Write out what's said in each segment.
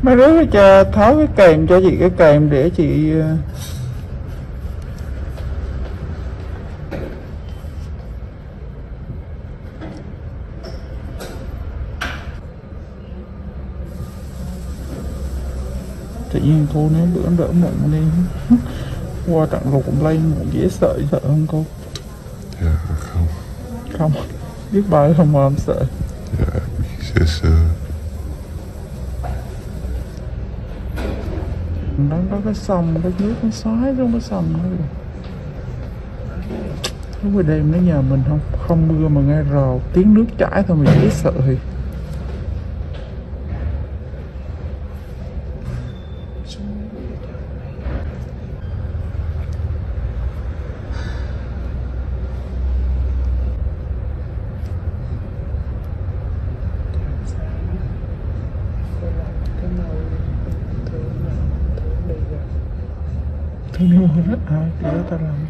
Mấy đứa cho tháo cái kèm cho chị, cái kèm để chị tự nhiên cô nếu bữa đỡ mụn đi qua tặng lục cũng lây mụn dễ sợ không cô? Dạ không. Không, biết bài không mà em sợ. Dạ biết sơ sơ. Nó có cái sông, cái nước nó xoáy trong cái sông đó. Lúc buổi đêm nó nhà mình không mưa mà nghe rò tiếng nước chảy thôi mình dễ sợ thì. Thương yêu hết ai để ta làm.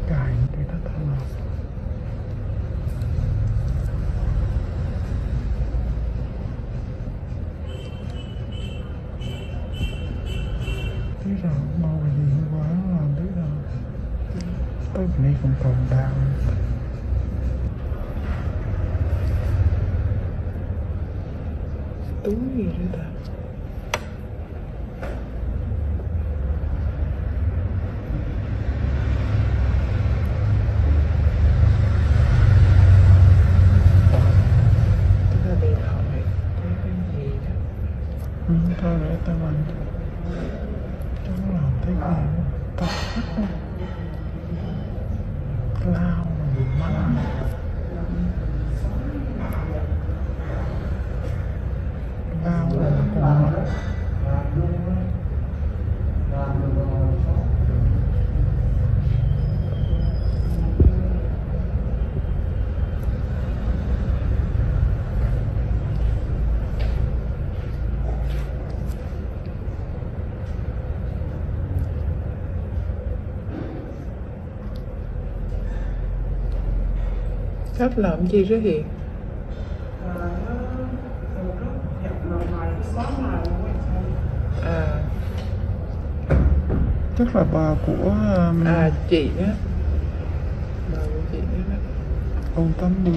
Cài để ta làm. Tí rồi mau về gì quá làm tí rồi. Tới bên đây còn còn đau. Túi gì đấy ta? Tức là điện thoại, cái gì đó. Thôi để tao làm. Cháu làm thấy gì tao hết luôn. Lao mà măng. Lao là còn cách làm gì đó Hiền? À, chắc là bà của chị á, bà của chị đó. Ông 80.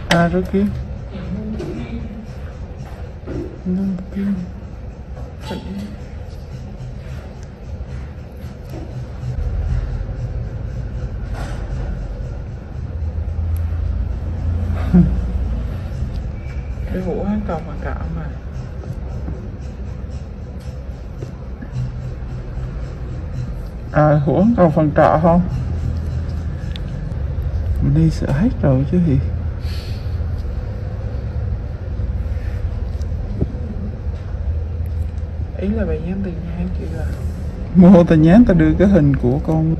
À rồi kia. Nâng kia. Cái hũ hắn còn mà cạo mà. À hũ hắn còn phần trọ không? Mình đi sợ hết rồi chứ gì. Ý là bà nhắn tin nhắn chị là mua tao nhắn tao đưa cái hình của con.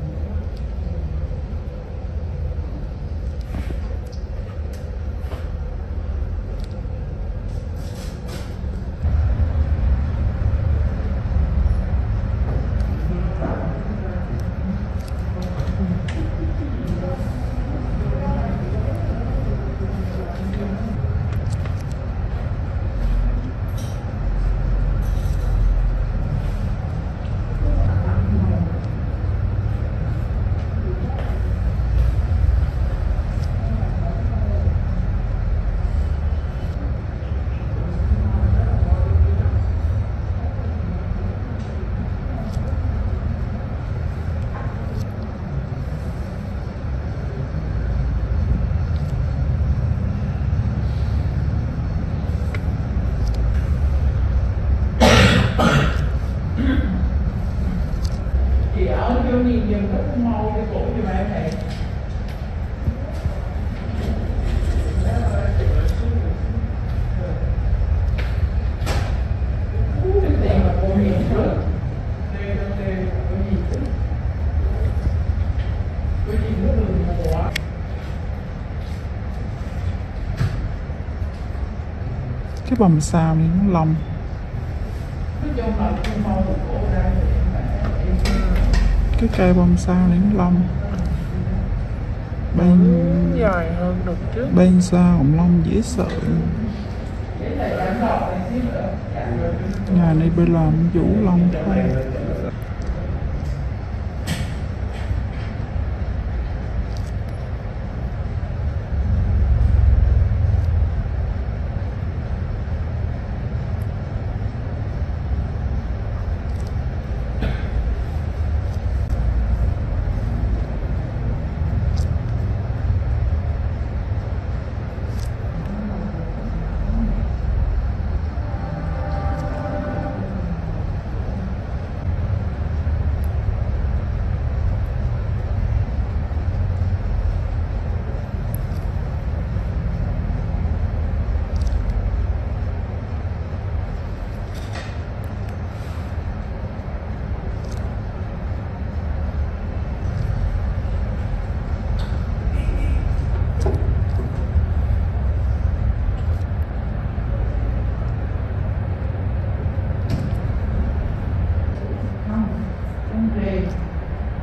Cái bầm sao này nó lông. Cái cây bầm sao này nó lông. Bên dài hơn được trước. bên sao ổng lông dễ sợ. Nhà này bên làm vũ lông thôi.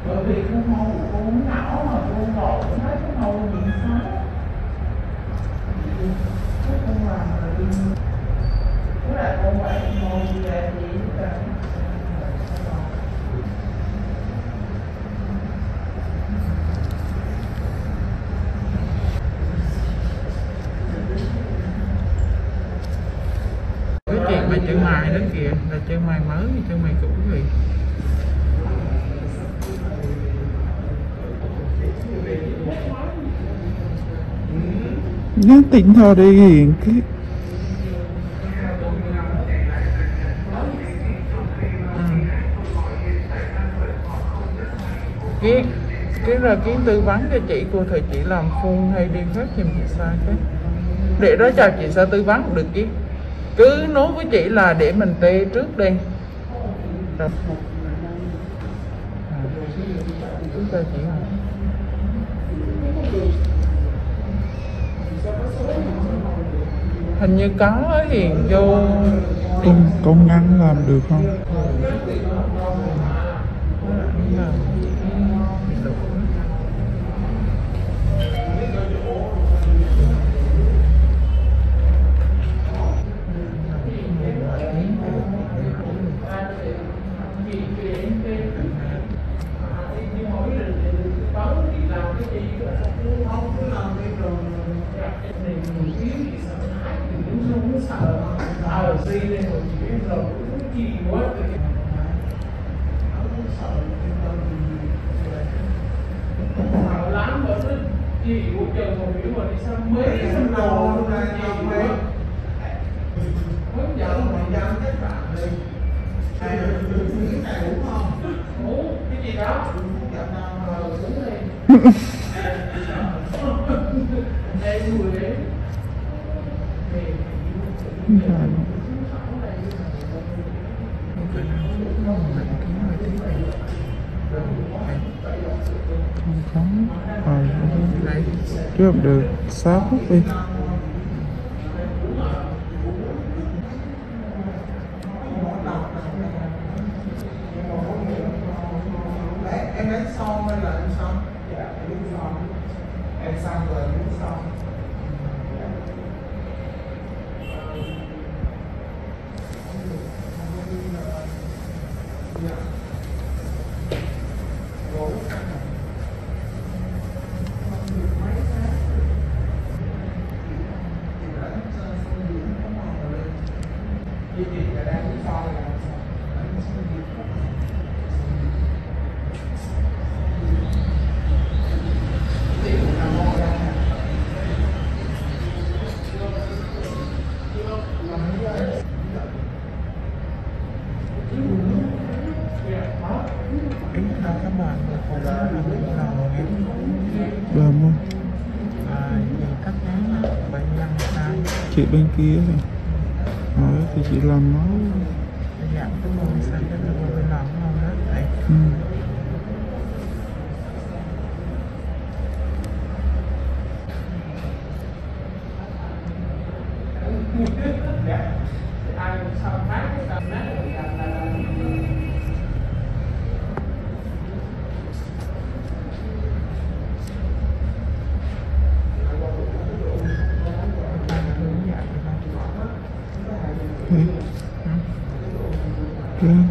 Bởi vì con màu của con não mà con gọi thấy cái màu bị xấu, cái con làm là đi, với lại con vậy màu gì là gì cả. Cái chuyện mà chân mày đó kìa là chân mày mới, chân mày cũ rồi. Nhớ tỉnh thôi đi hiện cái Kiến là Kiến tư vấn cho chị, cô thầy chị làm phun hay đi khác giùm chị sai cái để đó chào chị sao tư vấn được Kiến, cứ nói với chị là để mình tê trước đi rồi cứ cho chị không. Hình như có Hiền vô con ngắn làm được không? Chị của chờ còn biểu mà đi xăm mấy xăm đồ ra chị mấy hướng dẫn mà dân các bạn đi hay là những này đúng không? Ngủ cái gì đó đúng đi em người đấy không có chứ không được 6 phút đi. em lấy xong hay là em xong? Dạ em xong. Em xong rồi em xong. Các bạn Đờm không? thắt ngắn bệnh nhân sai Chị bên kia rồi. Thì chị làm máu. giảm cái môn sai cái môn làm không hết vậy. Ra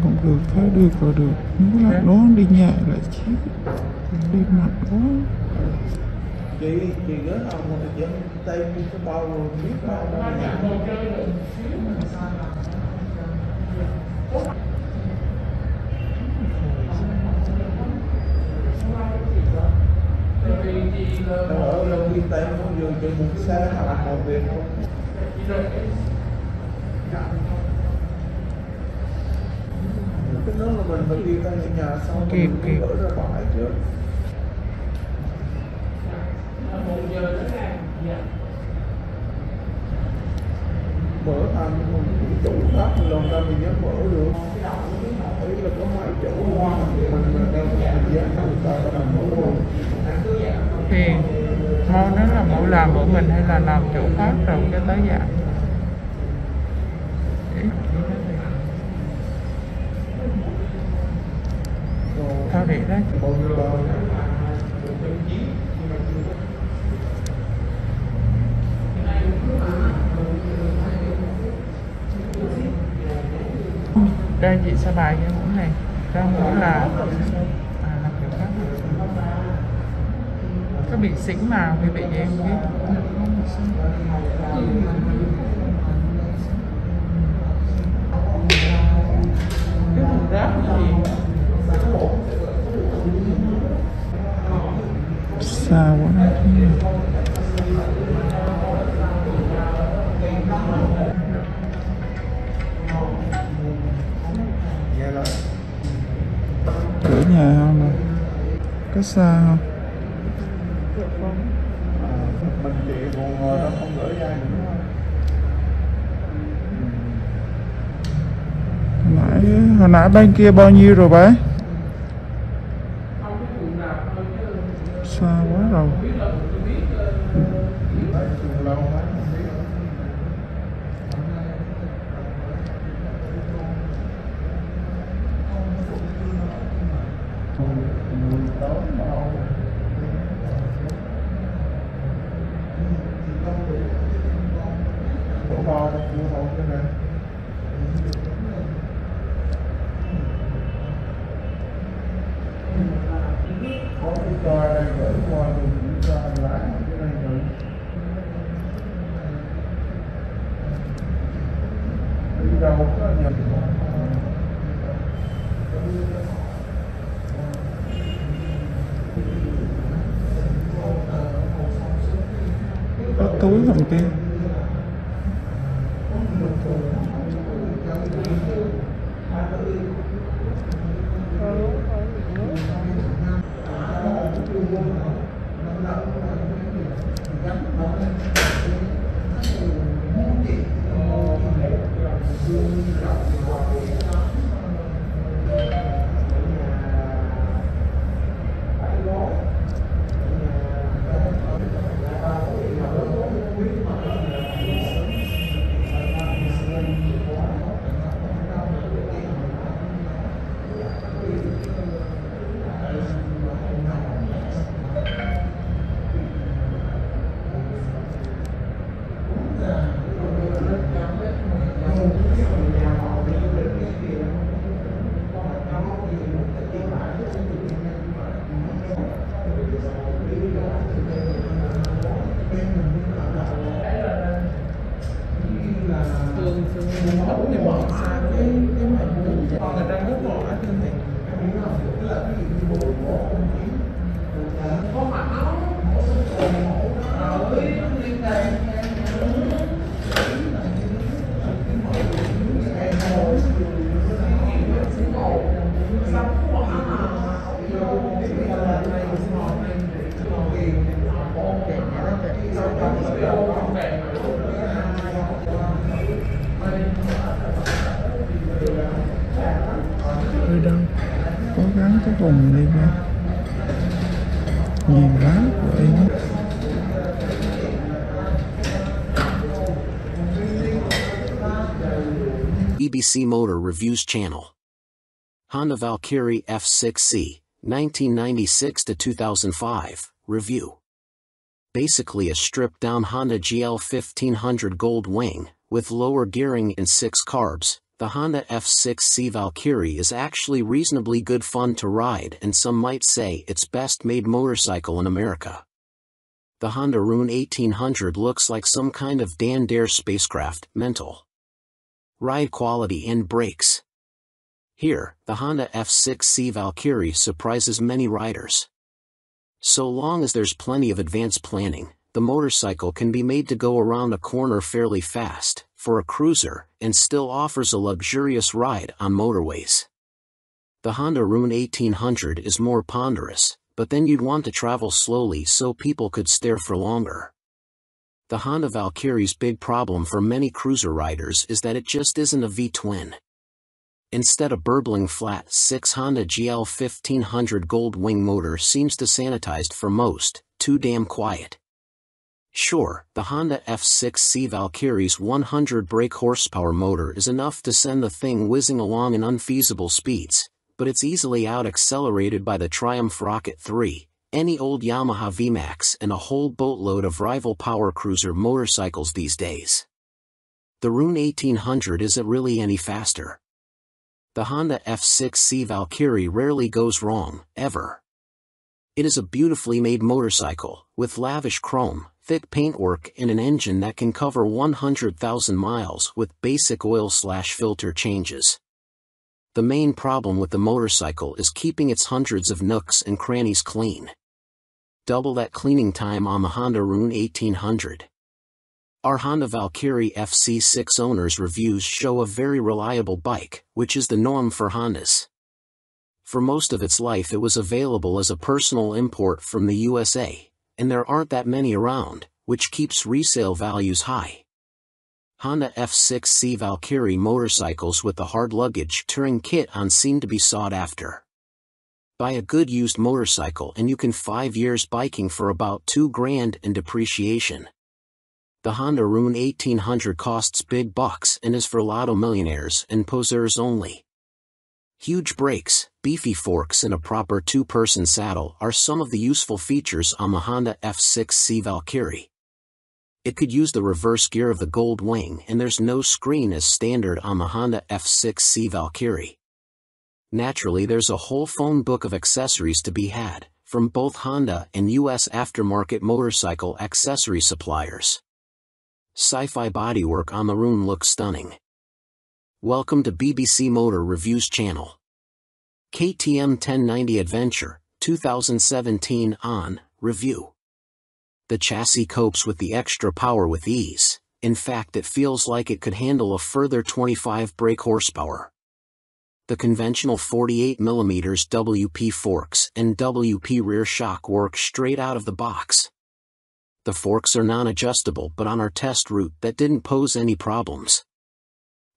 cũng được, thấy được rồi được. Nếu là nó đi nhẹ lại chứ đi mạnh quá. Chị gỡ ông mà dẫn tay cái bao rồi biết bao đâu mà ở đâu đi tay nó vừa cho một xe hoặc một việc không. Cái đó là mình phải đi tay nhà xong kịp gỡ ra bãi trước. Mở ăn mình chủ khác lần ra mình dám mở được. Ý là có mấy chỗ mình đâu mình dám người ta có làm mở luôn. Thì mau nó là mỗi làm của mình hay là làm chỗ khác rồi cái tới dạng. Thôi để đó. Đây chị sẽ bài cái mũ này. Cái mũ là làm kiểu khác. Có bị xỉn mà vì bị gì em biết. Cái thùng rác gì xa quá. Cửa nhà không nè, có xa không? Mình chị còn ngồi đó không gửi ai nữa. Hồi nãy bên kia bao nhiêu rồi bé? Xa quá rồi. Có túi thằng kia. Ở đâu cố gắng cái vùng đi ra nhiều quá của em. BBC Motor Reviews channel. Honda Valkyrie F6C, 1996 to 2005, review. Basically a stripped-down Honda GL 1500 Gold Wing, with lower gearing and 6 carbs. The Honda F6C Valkyrie is actually reasonably good fun to ride, and some might say it's best made motorcycle in America. The Honda Rune 1800 looks like some kind of Dan Dare spacecraft. Mental. Ride quality and brakes. Here, the Honda F6C Valkyrie surprises many riders. So long as there's plenty of advanced planning, the motorcycle can be made to go around a corner fairly fast, for a cruiser, and still offers a luxurious ride on motorways. The Honda Rune 1800 is more ponderous, but then you'd want to travel slowly so people could stare for longer. The Honda Valkyrie's big problem for many cruiser riders is that it just isn't a V-twin. Instead, a burbling flat 6 Honda GL 1500 Gold Wing motor seems to sanitized for most, too damn quiet. Sure, the Honda F6C Valkyrie's 100 brake horsepower motor is enough to send the thing whizzing along in unfeasible speeds, but it's easily out-accelerated by the Triumph Rocket 3, any old Yamaha VMAX, and a whole boatload of rival power cruiser motorcycles these days. The Rune 1800 isn't really any faster. The Honda F6C Valkyrie rarely goes wrong, ever. It is a beautifully made motorcycle, with lavish chrome, thick paintwork and an engine that can cover 100,000 miles with basic oil/filter changes. The main problem with the motorcycle is keeping its hundreds of nooks and crannies clean. Double that cleaning time on the Honda Rune 1800. Our Honda Valkyrie FC6 owners' reviews show a very reliable bike, which is the norm for Hondas. For most of its life it was available as a personal import from the USA, and there aren't that many around, which keeps resale values high. Honda F6C Valkyrie motorcycles with the hard luggage touring kit on seem to be sought after. Buy a good used motorcycle and you can 5 years biking for about $2,000 in depreciation. The Honda Rune 1800 costs big bucks and is for lotto millionaires and poseurs only. Huge brakes, beefy forks and a proper 2-person saddle are some of the useful features on the Honda F6C Valkyrie. It could use the reverse gear of the Gold Wing, and there's no screen as standard on the Honda F6C Valkyrie. Naturally, there's a whole phone book of accessories to be had, from both Honda and US aftermarket motorcycle accessory suppliers. Sci-fi bodywork on the Rune looks stunning. Welcome to BBC Motor Reviews channel. KTM 1090 Adventure, 2017 on review. The chassis copes with the extra power with ease. In fact, it feels like it could handle a further 25 brake horsepower. The conventional 48mm WP forks and WP rear shock work straight out of the box. The forks are non-adjustable, but on our test route that didn't pose any problems.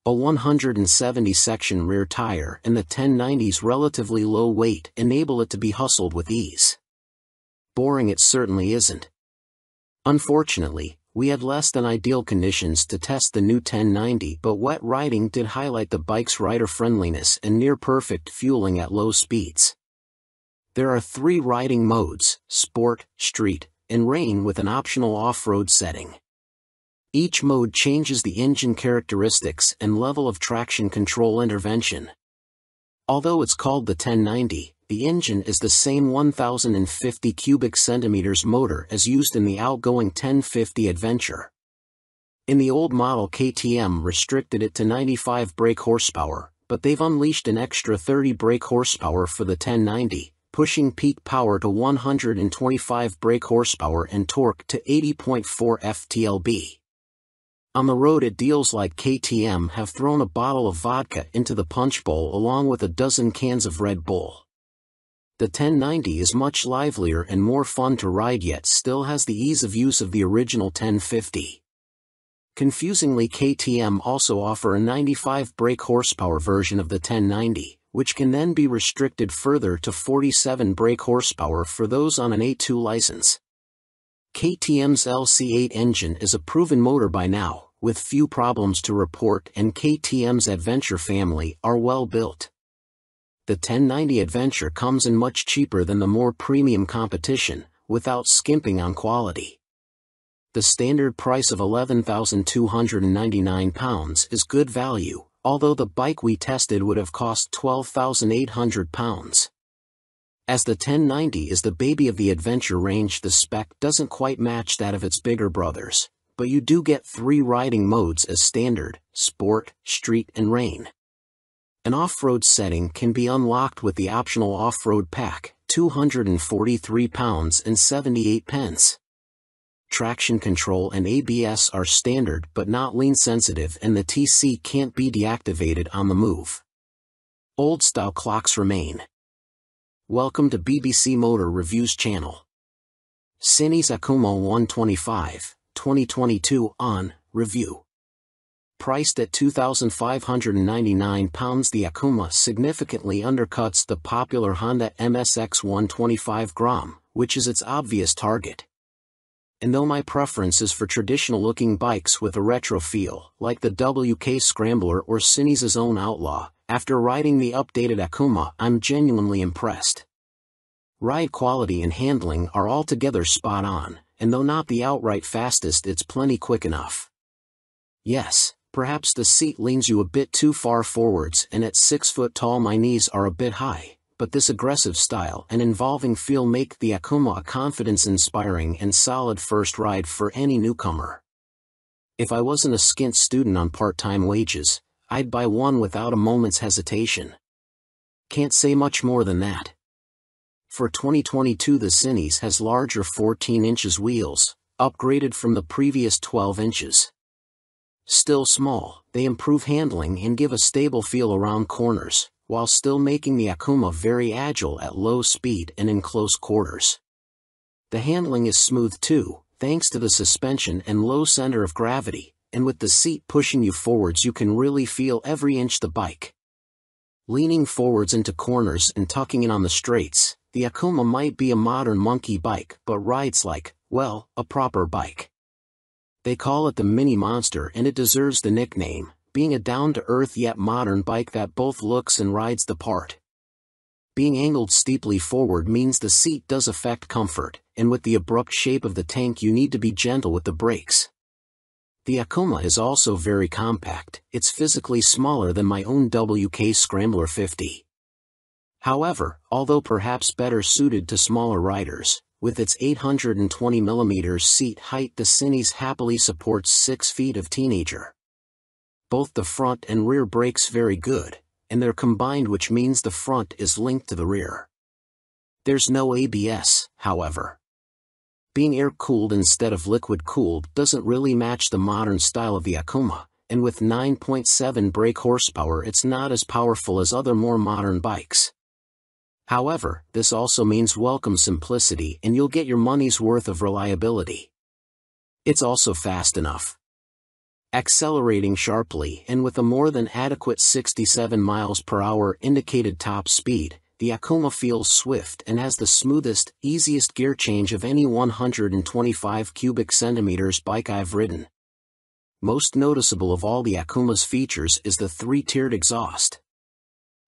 A 170-section rear tire and the 1090's relatively low weight enable it to be hustled with ease. Boring it certainly isn't. Unfortunately, we had less than ideal conditions to test the new 1090, but wet riding did highlight the bike's rider friendliness and near-perfect fueling at low speeds. There are 3 riding modes: Sport, Street, and Rain, with an optional off-road setting. Each mode changes the engine characteristics and level of traction control intervention. Although it's called the 1090, the engine is the same 1050 cubic centimeters motor as used in the outgoing 1050 Adventure. In the old model, KTM restricted it to 95 brake horsepower, but they've unleashed an extra 30 brake horsepower for the 1090, pushing peak power to 125 brake horsepower and torque to 80.4 ft-lb. On the road, it deals like KTM have thrown a bottle of vodka into the punch bowl along with a dozen cans of Red Bull. The 1090 is much livelier and more fun to ride, yet still has the ease of use of the original 1050. Confusingly, KTM also offer a 95 brake horsepower version of the 1090, which can then be restricted further to 47 brake horsepower for those on an A2 license. KTM's LC8 engine is a proven motor by now, with few problems to report, and KTM's Adventure family are well built. The 1090 Adventure comes in much cheaper than the more premium competition, without skimping on quality. The standard price of £11,299 is good value, although the bike we tested would have cost £12,800. As the 1090 is the baby of the Adventure range, the spec doesn't quite match that of its bigger brothers, but you do get 3 riding modes as standard: Sport, Street and Rain. An off-road setting can be unlocked with the optional off-road pack, £243.78. Traction control and ABS are standard but not lean sensitive, and the TC can't be deactivated on the move. Old-style clocks remain. Welcome to BBC Motor Reviews channel. Cinis Akuma 125, 2022 on review. Priced at £2,599, the Akuma significantly undercuts the popular Honda MSX 125 Grom, which is its obvious target. And though my preference is for traditional-looking bikes with a retro feel, like the WK Scrambler or Cinis' own Outlaw, after riding the updated Akuma, I'm genuinely impressed. Ride quality and handling are altogether spot on, and though not the outright fastest, it's plenty quick enough. Yes, perhaps the seat leans you a bit too far forwards, and at 6 foot tall my knees are a bit high, but this aggressive style and involving feel make the Akuma a confidence-inspiring and solid first ride for any newcomer. If I wasn't a skint student on part-time wages, I'd buy one without a moment's hesitation. Can't say much more than that. For 2022, the Cinis has larger 14 inches wheels, upgraded from the previous 12 inches. Still small, they improve handling and give a stable feel around corners, while still making the Akuma very agile at low speed and in close quarters. The handling is smooth too, thanks to the suspension and low center of gravity, and with the seat pushing you forwards you can really feel every inch the bike. Leaning forwards into corners and tucking in on the straights, the Akuma might be a modern monkey bike but rides like, well, a proper bike. They call it the Mini Monster, and it deserves the nickname, being a down-to-earth yet modern bike that both looks and rides the part. Being angled steeply forward means the seat does affect comfort, and with the abrupt shape of the tank you need to be gentle with the brakes. The Akuma is also very compact. It's physically smaller than my own WK Scrambler 50. However, although perhaps better suited to smaller riders, with its 820mm seat height, the Cinis happily supports 6 feet of teenager. Both the front and rear brakes very good, and they're combined, which means the front is linked to the rear. There's no ABS, however. Being air-cooled instead of liquid-cooled doesn't really match the modern style of the Akuma, and with 9.7 brake horsepower it's not as powerful as other more modern bikes. However, this also means welcome simplicity, and you'll get your money's worth of reliability. It's also fast enough. Accelerating sharply and with a more than adequate 67 miles per hour indicated top speed, the Akuma feels swift and has the smoothest, easiest gear change of any 125 cubic centimeters bike I've ridden. Most noticeable of all the Akuma's features is the 3-tiered exhaust.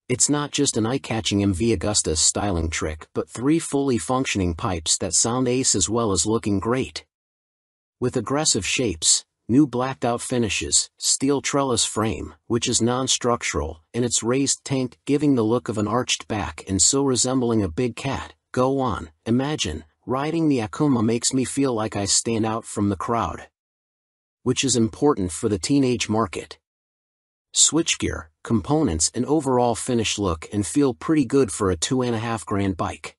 It's not just an eye-catching MV Agusta styling trick, but 3 fully functioning pipes that sound ace as well as looking great. With aggressive shapes, new blacked-out finishes, steel trellis frame, which is non-structural, and its raised tank giving the look of an arched back and so resembling a big cat, go on, imagine, riding the Akuma makes me feel like I stand out from the crowd. Which is important for the teenage market. Switchgear, components and overall finish look and feel pretty good for a $2,500 bike.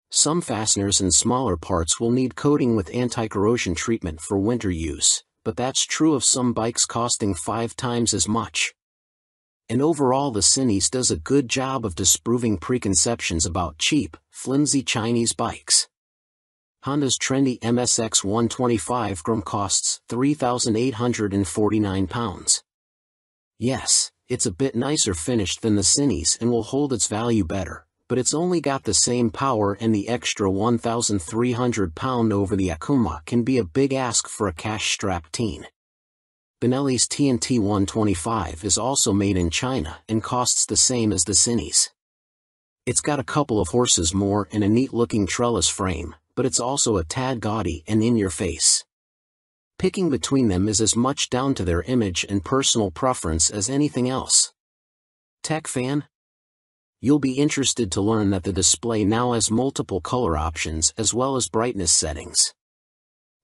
Some fasteners and smaller parts will need coating with anti-corrosion treatment for winter use, but that's true of some bikes costing 5 times as much. And overall the Cinis does a good job of disproving preconceptions about cheap, flimsy Chinese bikes. Honda's trendy MSX 125 Grom costs £3,849. Yes, it's a bit nicer finished than the Cinis and will hold its value better, but it's only got the same power, and the extra £1,300 over the Akuma can be a big ask for a cash-strapped teen. Benelli's TNT 125 is also made in China and costs the same as the Cinnies. It's got a couple of horses more and a neat-looking trellis frame, but it's also a tad gaudy and in your face. Picking between them is as much down to their image and personal preference as anything else. Tech fan? You'll be interested to learn that the display now has multiple color options as well as brightness settings.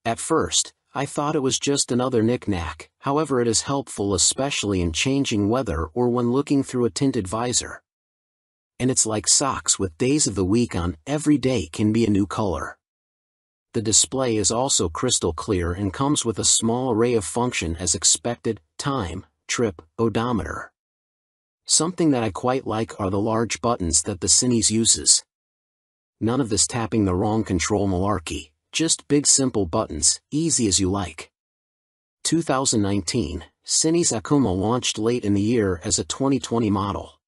At first, I thought it was just another knick-knack, however it is helpful especially in changing weather or when looking through a tinted visor. And it's like socks with days of the week on, every day can be a new color. The display is also crystal clear and comes with a small array of function as expected: time, trip, odometer. Something that I quite like are the large buttons that the Cinnies uses. None of this tapping the wrong control malarkey, just big simple buttons, easy as you like. 2019, Cinnies Akuma launched late in the year as a 2020 model.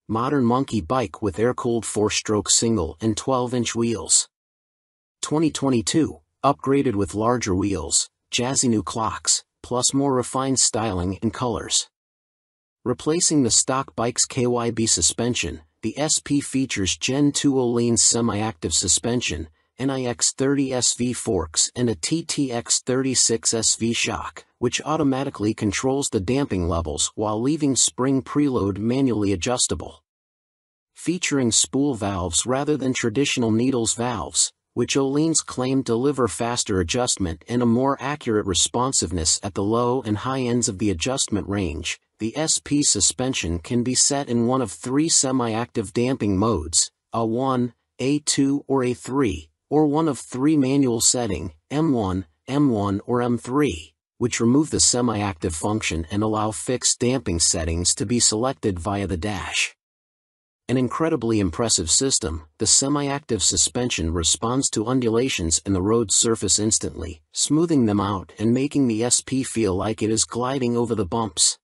Modern monkey bike with air-cooled 4-stroke single and 12-inch wheels. 2022, upgraded with larger wheels, jazzy new clocks, plus more refined styling and colors. Replacing the stock bike's KYB suspension, the SP features Gen 2 Öhlins semi-active suspension, NIX30 SV forks and a TTX36 SV shock, which automatically controls the damping levels while leaving spring preload manually adjustable. Featuring spool valves rather than traditional needles valves, which Öhlins claim deliver faster adjustment and a more accurate responsiveness at the low and high ends of the adjustment range. The SP suspension can be set in one of 3 semi-active damping modes, A1, A2 or A3, or one of 3 manual setting, M1, M1 or M3, which remove the semi-active function and allow fixed damping settings to be selected via the dash. An incredibly impressive system, the semi-active suspension responds to undulations in the road surface instantly, smoothing them out and making the SP feel like it is gliding over the bumps.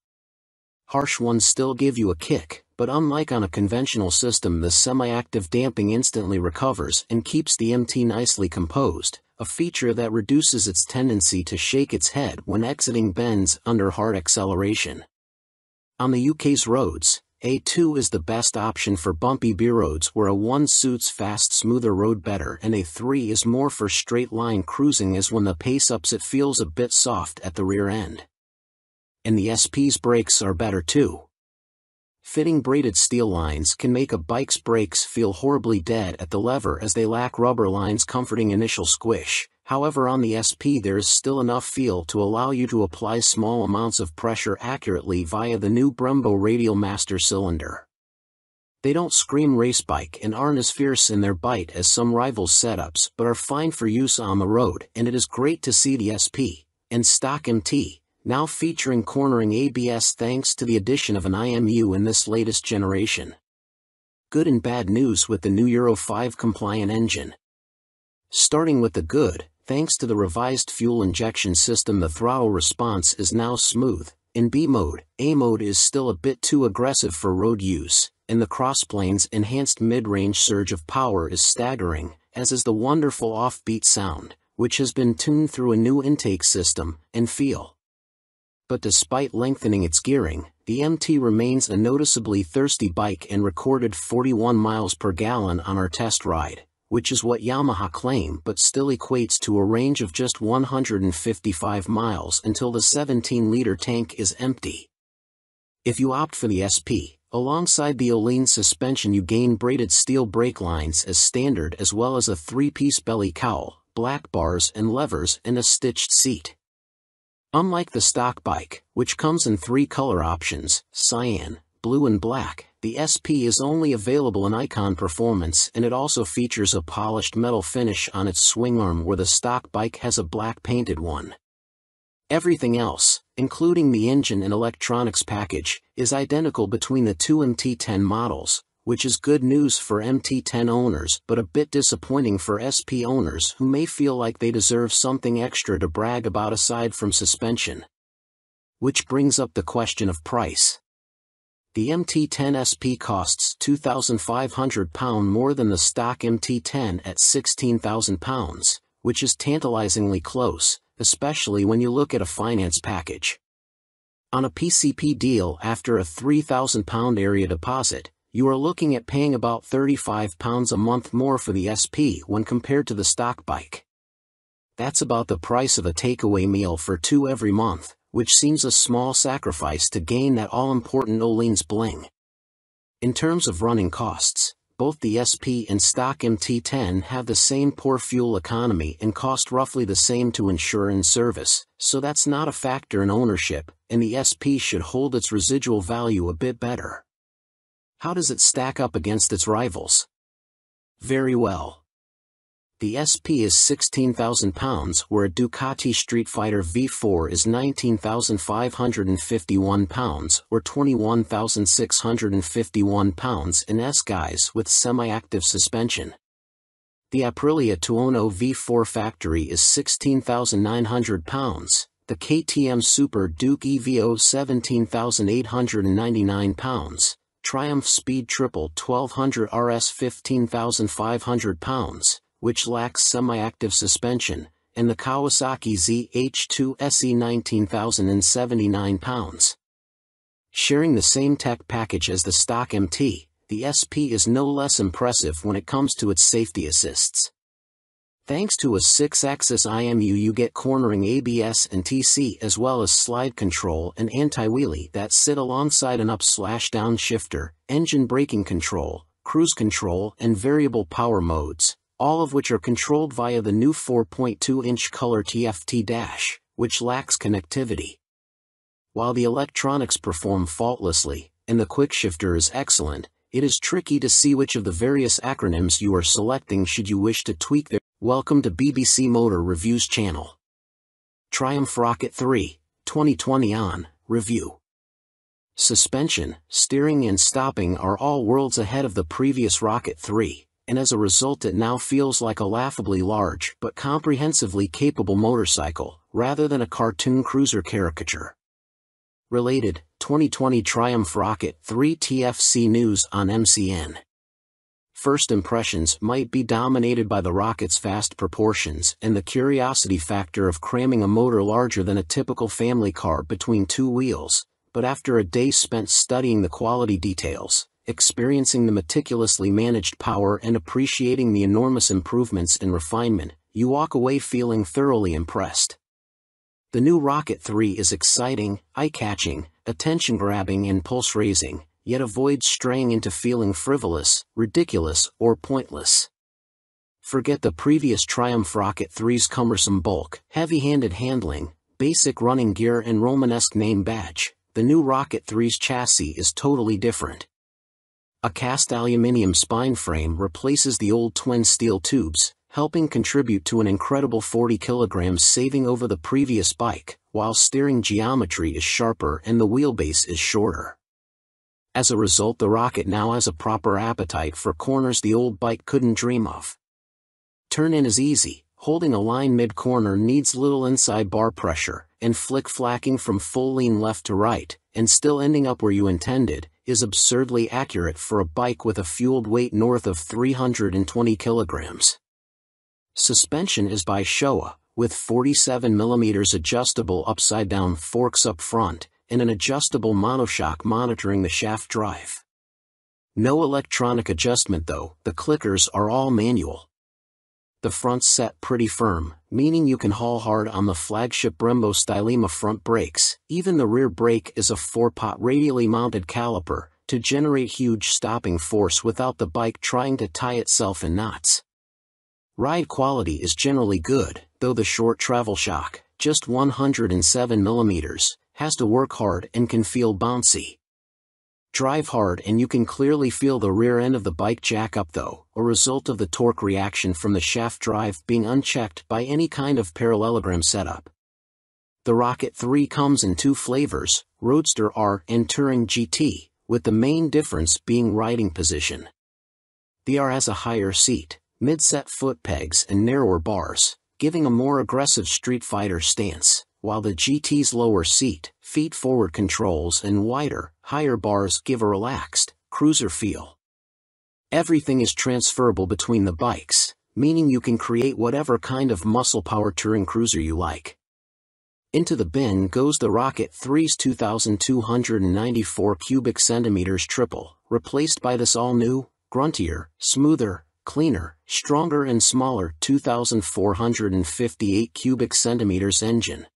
Harsh ones still give you a kick, but unlike on a conventional system, the semi-active damping instantly recovers and keeps the MT nicely composed, a feature that reduces its tendency to shake its head when exiting bends under hard acceleration. On the UK's roads, A2 is the best option for bumpy B roads where A1 suits fast, smoother road better, and A3 is more for straight-line cruising, as when the pace ups it feels a bit soft at the rear end. And the SP's brakes are better too. Fitting braided steel lines can make a bike's brakes feel horribly dead at the lever as they lack rubber lines comforting initial squish. However, on the SP there is still enough feel to allow you to apply small amounts of pressure accurately via the new Brembo Radial Master cylinder. They don't scream race bike and aren't as fierce in their bite as some rivals' setups, but are fine for use on the road, and it is great to see the SP and stock MT now featuring cornering ABS thanks to the addition of an IMU in this latest generation. Good and bad news with the new Euro 5 compliant engine. Starting with the good, thanks to the revised fuel injection system, the throttle response is now smooth. In B mode, A mode is still a bit too aggressive for road use, and the crossplane's enhanced mid-range surge of power is staggering, as is the wonderful offbeat sound, which has been tuned through a new intake system and feel. But despite lengthening its gearing, the MT remains a noticeably thirsty bike and recorded 41 miles per gallon on our test ride, which is what Yamaha claim, but still equates to a range of just 155 miles until the 17-liter tank is empty. If you opt for the SP, alongside the Öhlins suspension you gain braided steel brake lines as standard, as well as a 3-piece belly cowl, black bars and levers, and a stitched seat. Unlike the stock bike, which comes in 3 color options, cyan, blue and black, the SP is only available in Icon Performance, and it also features a polished metal finish on its swing arm where the stock bike has a black painted one. Everything else, including the engine and electronics package, is identical between the 2 MT10 models, which is good news for MT10 owners but a bit disappointing for SP owners who may feel like they deserve something extra to brag about aside from suspension. Which brings up the question of price. The MT10 SP costs £2,500 more than the stock MT10 at £16,000, which is tantalizingly close, especially when you look at a finance package. On a PCP deal after a £3,000 area deposit, you are looking at paying about £35 a month more for the SP when compared to the stock bike. That's about the price of a takeaway meal for two every month, which seems a small sacrifice to gain that all-important Öhlins bling. In terms of running costs, both the SP and stock MT10 have the same poor fuel economy and cost roughly the same to insure and service, so that's not a factor in ownership, and the SP should hold its residual value a bit better. How does it stack up against its rivals? Very well. The SP is £16,000, where a Ducati Street Fighter V4 is £19,551, or £21,651 in S-guise with semi-active suspension. The Aprilia Tuono V4 factory is £16,900, the KTM Super Duke EVO £17,899, Triumph Speed Triple 1200 RS £15,500, which lacks semi-active suspension, and the Kawasaki ZH2 SE £19,079. Sharing the same tech package as the stock MT, the SP is no less impressive when it comes to its safety assists. Thanks to a 6-axis IMU, you get cornering ABS and TC, as well as slide control and anti-wheelie that sit alongside an up/down shifter, engine braking control, cruise control, and variable power modes, all of which are controlled via the new 4.2-inch color TFT dash, which lacks connectivity. While the electronics perform faultlessly, and the quickshifter is excellent, it is tricky to see which of the various acronyms you are selecting should you wish to tweak their. Welcome to BBC Motor Reviews channel. Triumph Rocket 3, 2020 on review. Suspension, steering and stopping are all worlds ahead of the previous Rocket 3, and as a result it now feels like a laughably large but comprehensively capable motorcycle, rather than a cartoon cruiser caricature. Related, 2020 Triumph Rocket 3 TFC news on MCN. First impressions might be dominated by the Rocket's vast proportions and the curiosity factor of cramming a motor larger than a typical family car between two wheels, but after a day spent studying the quality details, experiencing the meticulously managed power and appreciating the enormous improvements in refinement, you walk away feeling thoroughly impressed. The new Rocket 3 is exciting, eye-catching, attention-grabbing and pulse-raising, yet avoids straying into feeling frivolous, ridiculous, or pointless. Forget the previous Triumph Rocket 3's cumbersome bulk, heavy-handed handling, basic running gear and Romanesque name badge. The new Rocket 3's chassis is totally different. A cast aluminium spine frame replaces the old twin steel tubes, helping contribute to an incredible 40 kilograms saving over the previous bike, while steering geometry is sharper and the wheelbase is shorter. As a result, the Rocket now has a proper appetite for corners the old bike couldn't dream of. Turn-in is easy, holding a line mid-corner needs little inside bar pressure, and flick-flacking from full lean left to right, and still ending up where you intended, is absurdly accurate for a bike with a fueled weight north of 320 kilograms. Suspension is by Showa, with 47mm adjustable upside-down forks up front, and an adjustable monoshock monitoring the shaft drive. No electronic adjustment though, the clickers are all manual. The front's set pretty firm, meaning you can haul hard on the flagship Brembo Stylema front brakes. Even the rear brake is a 4-pot radially mounted caliper, to generate huge stopping force without the bike trying to tie itself in knots. Ride quality is generally good, though the short travel shock, just 107mm, has to work hard and can feel bouncy. Drive hard and you can clearly feel the rear end of the bike jack up though, a result of the torque reaction from the shaft drive being unchecked by any kind of parallelogram setup. The Rocket 3 comes in two flavors, Roadster R and Touring GT, with the main difference being riding position. The R has a higher seat, mid-set foot pegs and narrower bars, giving a more aggressive Street Fighter stance, while the GT's lower seat, feet-forward controls and wider, higher bars give a relaxed, cruiser feel. Everything is transferable between the bikes, meaning you can create whatever kind of muscle power touring cruiser you like. Into the bin goes the Rocket 3's 2,294 cubic centimeters triple, replaced by this all-new, gruntier, smoother, cleaner, stronger and smaller 2,458 cubic centimeters engine.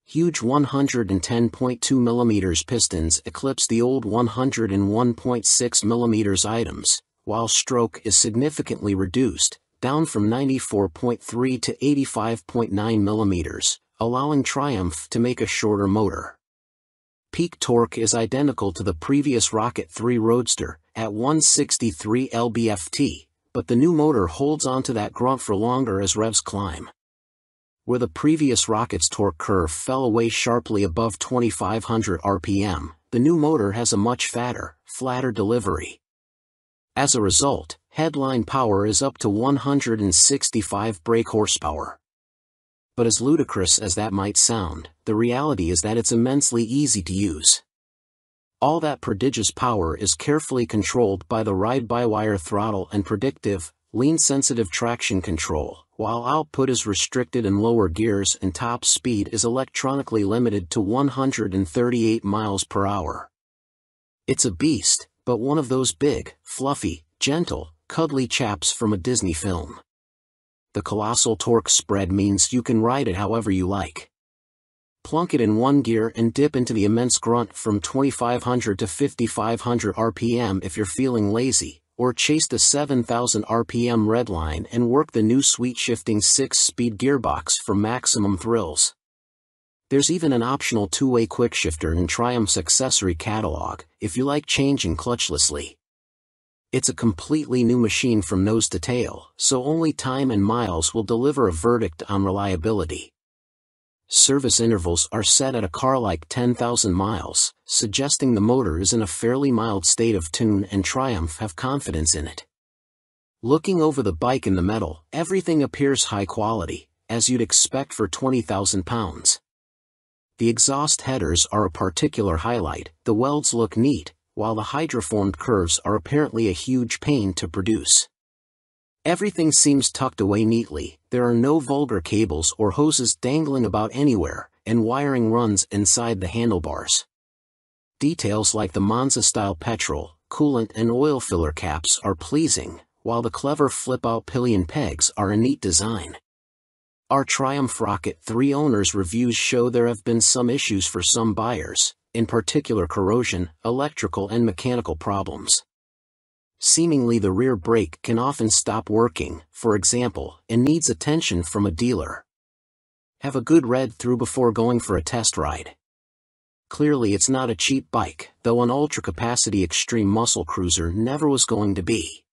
Huge 110.2 mm pistons eclipse the old 101.6 mm items, while stroke is significantly reduced, down from 94.3 to 85.9 mm, allowing Triumph to make a shorter motor. Peak torque is identical to the previous Rocket 3 Roadster, at 163 lb-ft, but the new motor holds onto that grunt for longer as revs climb. Where the previous Rocket's torque curve fell away sharply above 2,500 RPM, the new motor has a much fatter, flatter delivery. As a result, headline power is up to 165 brake horsepower. But as ludicrous as that might sound, the reality is that it's immensely easy to use. All that prodigious power is carefully controlled by the ride-by-wire throttle and predictive, lean-sensitive traction control, while output is restricted in lower gears and top speed is electronically limited to 138 miles per hour. It's a beast, but one of those big, fluffy, gentle, cuddly chaps from a Disney film. The colossal torque spread means you can ride it however you like. Plunk it in one gear and dip into the immense grunt from 2,500 to 5,500 RPM if you're feeling lazy, or chase the 7,000 RPM redline and work the new sweet-shifting 6-speed gearbox for maximum thrills. There's even an optional two-way quickshifter in Triumph's accessory catalog, if you like changing clutchlessly. It's a completely new machine from nose to tail, so only time and miles will deliver a verdict on reliability. Service intervals are set at a car like 10,000 miles, suggesting the motor is in a fairly mild state of tune and Triumph have confidence in it. Looking over the bike in the metal, everything appears high quality, as you'd expect for 20,000 pounds. The exhaust headers are a particular highlight, the welds look neat, while the hydroformed curves are apparently a huge pain to produce. Everything seems tucked away neatly, there are no vulgar cables or hoses dangling about anywhere, and wiring runs inside the handlebars. Details like the Monza-style petrol, coolant and oil filler caps are pleasing, while the clever flip-out pillion pegs are a neat design. Our Triumph Rocket 3 owners' reviews show there have been some issues for some buyers, in particular corrosion, electrical and mechanical problems. Seemingly the rear brake can often stop working, for example, and needs attention from a dealer. Have a good read through before going for a test ride. Clearly it's not a cheap bike, though an ultra-capacity extreme muscle cruiser never was going to be.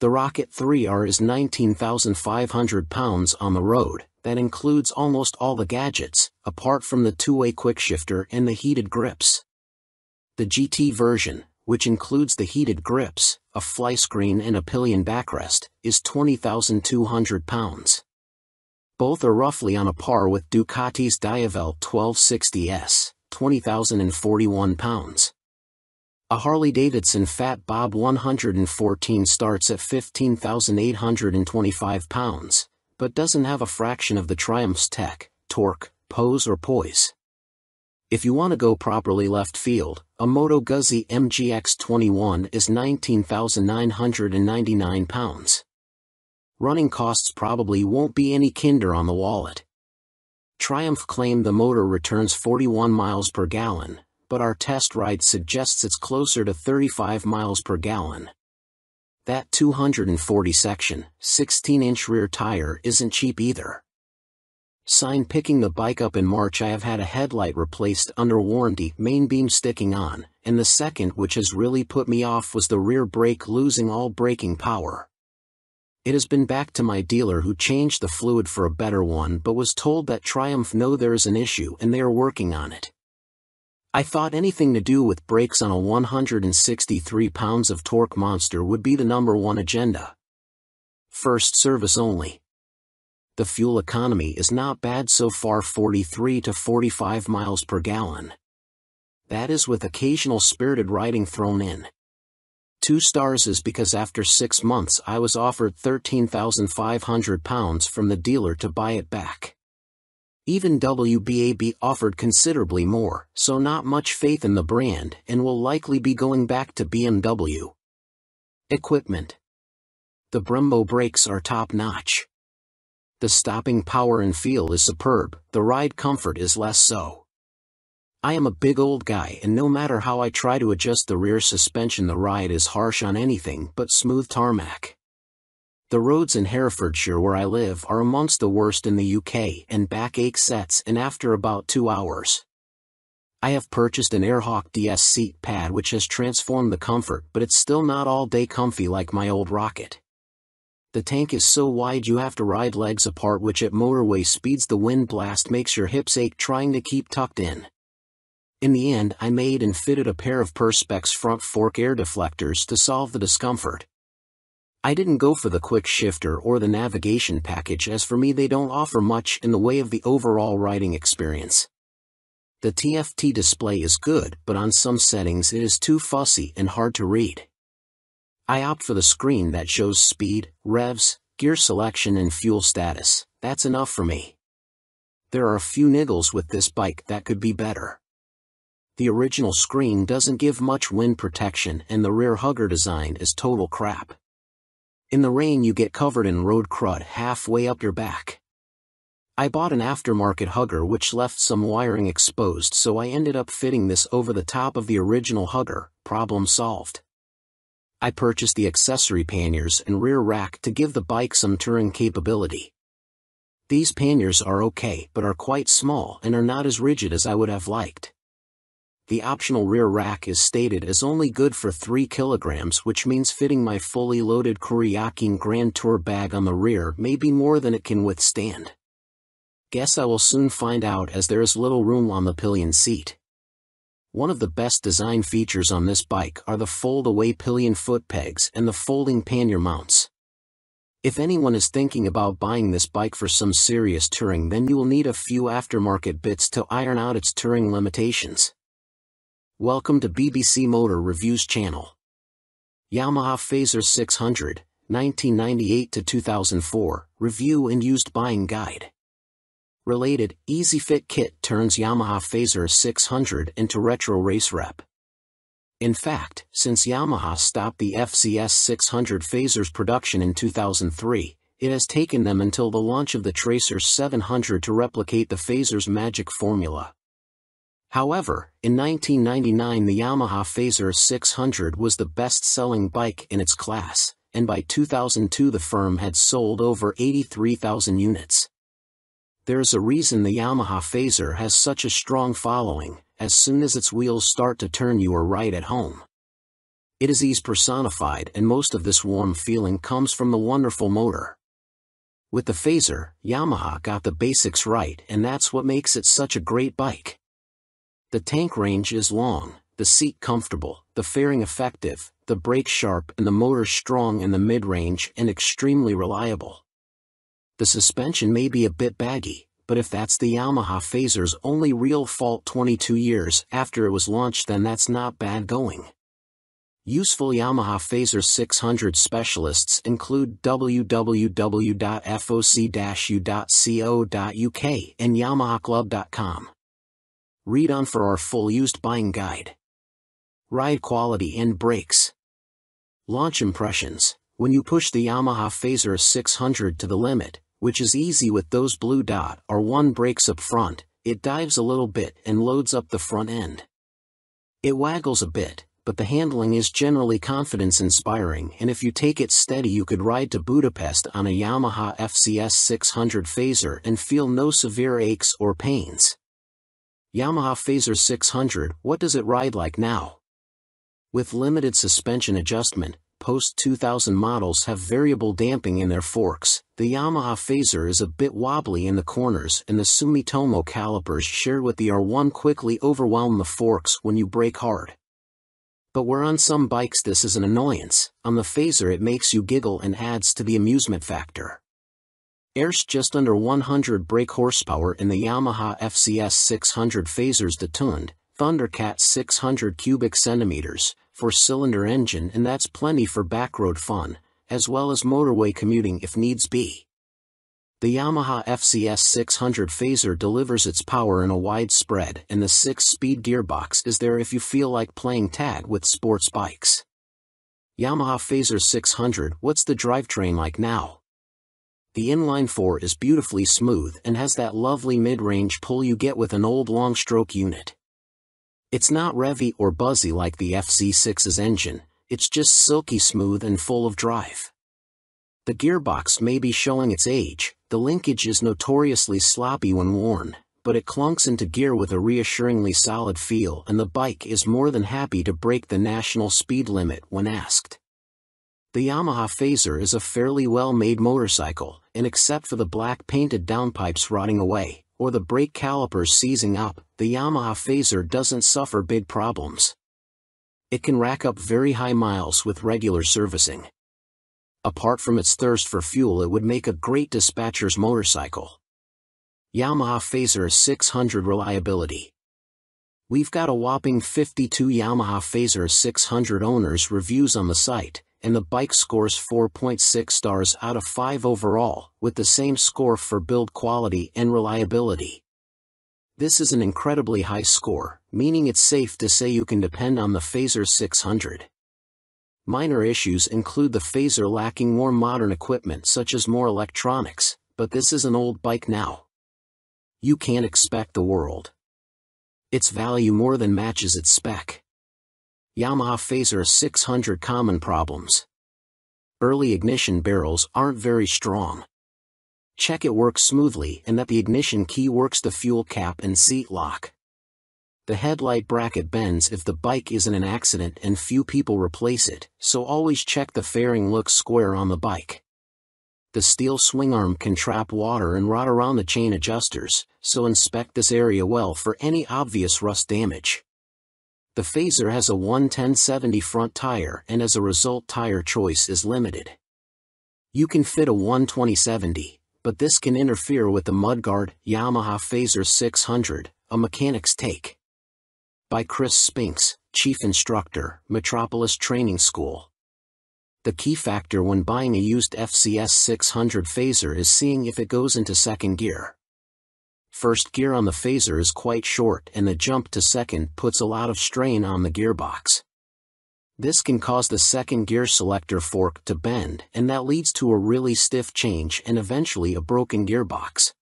The Rocket 3R is 19,500 pounds on the road, that includes almost all the gadgets, apart from the two-way quickshifter and the heated grips. The GT version, which includes the heated grips, a fly screen and a pillion backrest, is 20,200 pounds. Both are roughly on a par with Ducati's Diavel 1260S, 20,041 pounds. A Harley-Davidson Fat Bob 114 starts at 15,825 pounds, but doesn't have a fraction of the Triumph's tech, torque, pose or poise. If you want to go properly left field, a Moto Guzzi MGX21 is 19,999 pounds. Running costs probably won't be any kinder on the wallet. Triumph claimed the motor returns 41 miles per gallon, but our test ride suggests it's closer to 35 miles per gallon. That 240 section, 16-inch rear tire isn't cheap either. Picking the bike up in March, I have had a headlight replaced under warranty, main beam sticking on, and the second which has really put me off was the rear brake losing all braking power. It has been back to my dealer who changed the fluid for a better one but was told that Triumph know there is an issue and they are working on it. I thought anything to do with brakes on a 163 pounds of torque monster would be the #1 agenda. First service only. The fuel economy is not bad so far, 43 to 45 miles per gallon. That is with occasional spirited riding thrown in. 2 stars is because after 6 months I was offered 13,500 pounds from the dealer to buy it back. Even WBAB offered considerably more, so not much faith in the brand and will likely be going back to BMW. Equipment. The Brembo brakes are top-notch. The stopping power and feel is superb, the ride comfort is less so. I am a big old guy and no matter how I try to adjust the rear suspension the ride is harsh on anything but smooth tarmac. The roads in Herefordshire where I live are amongst the worst in the UK and backache sets in after about 2 hours. I have purchased an Airhawk DS seat pad which has transformed the comfort but it's still not all day comfy like my old Rocket. The tank is so wide you have to ride legs apart which at motorway speeds the wind blast makes your hips ache trying to keep tucked in. In the end I made and fitted a pair of Perspex front fork air deflectors to solve the discomfort. I didn't go for the quick shifter or the navigation package as for me they don't offer much in the way of the overall riding experience. The TFT display is good but on some settings it is too fussy and hard to read. I opt for the screen that shows speed, revs, gear selection and fuel status. That's enough for me. There are a few niggles with this bike that could be better. The original screen doesn't give much wind protection and the rear hugger design is total crap. In the rain you get covered in road crud halfway up your back. I bought an aftermarket hugger which left some wiring exposed so I ended up fitting this over the top of the original hugger, problem solved. I purchased the accessory panniers and rear rack to give the bike some touring capability. These panniers are okay but are quite small and are not as rigid as I would have liked. The optional rear rack is stated as only good for 3 kilograms which means fitting my fully loaded Kuryakyn Grand Tour bag on the rear may be more than it can withstand. Guess I will soon find out as there is little room on the pillion seat. One of the best design features on this bike are the fold-away pillion foot pegs and the folding pannier mounts. If anyone is thinking about buying this bike for some serious touring then you will need a few aftermarket bits to iron out its touring limitations. Welcome to BBC Motor Reviews channel. Yamaha Fazer 600, 1998 to 2004, Review and Used Buying Guide. Related, Easy Fit Kit turns Yamaha Fazer 600 into retro race rep. In fact, since Yamaha stopped the FZS 600 Fazer's production in 2003, it has taken them until the launch of the Tracer 700 to replicate the Fazer's magic formula. However, in 1999 the Yamaha Fazer 600 was the best-selling bike in its class, and by 2002 the firm had sold over 83,000 units. There's a reason the Yamaha Fazer has such a strong following. As soon as its wheels start to turn you are right at home. It is ease personified and most of this warm feeling comes from the wonderful motor. With the Fazer, Yamaha got the basics right and that's what makes it such a great bike. The tank range is long, the seat comfortable, the fairing effective, the brake sharp and the motor strong in the mid-range and extremely reliable. The suspension may be a bit baggy, but if that's the Yamaha Fazer's only real fault 22 years after it was launched then that's not bad going. Useful Yamaha Fazer 600 specialists include www.foc-u.co.uk and yamahaclub.com. Read on for our full used buying guide. Ride quality and brakes. Launch impressions. When you push the Yamaha Fazer 600 to the limit, which is easy with those blue dot or 1 brakes up front, it dives a little bit and loads up the front end. It waggles a bit, but the handling is generally confidence-inspiring and if you take it steady you could ride to Budapest on a Yamaha FZS 600 Fazer and feel no severe aches or pains. Yamaha Fazer 600, what does it ride like now? With limited suspension adjustment, post-2000 models have variable damping in their forks. The Yamaha Fazer is a bit wobbly in the corners and the Sumitomo calipers shared with the R1 quickly overwhelm the forks when you brake hard. But where on some bikes this is an annoyance, on the Fazer it makes you giggle and adds to the amusement factor. There's just under 100 brake horsepower in the Yamaha FZS 600 Fazer's detuned Thundercat 600 cubic centimeters, 4-cylinder engine and that's plenty for backroad fun, as well as motorway commuting if needs be. The Yamaha FCS 600 Phaser delivers its power in a wide spread, and the 6-speed gearbox is there if you feel like playing tag with sports bikes. Yamaha Phaser 600. What's the drivetrain like now? The inline-4 is beautifully smooth and has that lovely mid-range pull you get with an old long-stroke unit. It's not revvy or buzzy like the FC6's engine, it's just silky smooth and full of drive. The gearbox may be showing its age, the linkage is notoriously sloppy when worn, but it clunks into gear with a reassuringly solid feel, and the bike is more than happy to break the national speed limit when asked. The Yamaha Phaser is a fairly well-made motorcycle, and except for the black painted downpipes rotting away, or the brake calipers seizing up, the Yamaha Phaser doesn't suffer big problems. It can rack up very high miles with regular servicing. Apart from its thirst for fuel, it would make a great dispatcher's motorcycle. Yamaha Phaser 600 reliability. We've got a whopping 52 Yamaha Phaser 600 owners reviews on the site, and the bike scores 4.6 stars out of 5 overall, with the same score for build quality and reliability. This is an incredibly high score, meaning it's safe to say you can depend on the Phaser 600. Minor issues include the Phaser lacking more modern equipment such as more electronics, but this is an old bike now. You can't expect the world. Its value more than matches its spec. Yamaha Phaser 600 common problems. Early ignition barrels aren't very strong. Check it works smoothly and that the ignition key works the fuel cap and seat lock. The headlight bracket bends if the bike is in an accident and few people replace it, so always check the fairing looks square on the bike. The steel swing arm can trap water and rot around the chain adjusters, so inspect this area well for any obvious rust damage. The Phaser has a 110/70 front tire, and as a result tire choice is limited. You can fit a 120/70, but this can interfere with the mudguard. Yamaha Phaser 600, a mechanic's take. By Chris Spinks, Chief Instructor, Metropolis Training School. The key factor when buying a used FCS 600 Phaser is seeing if it goes into second gear. First gear on the Phaser is quite short, and the jump to second puts a lot of strain on the gearbox. This can cause the second gear selector fork to bend, and that leads to a really stiff change and eventually a broken gearbox.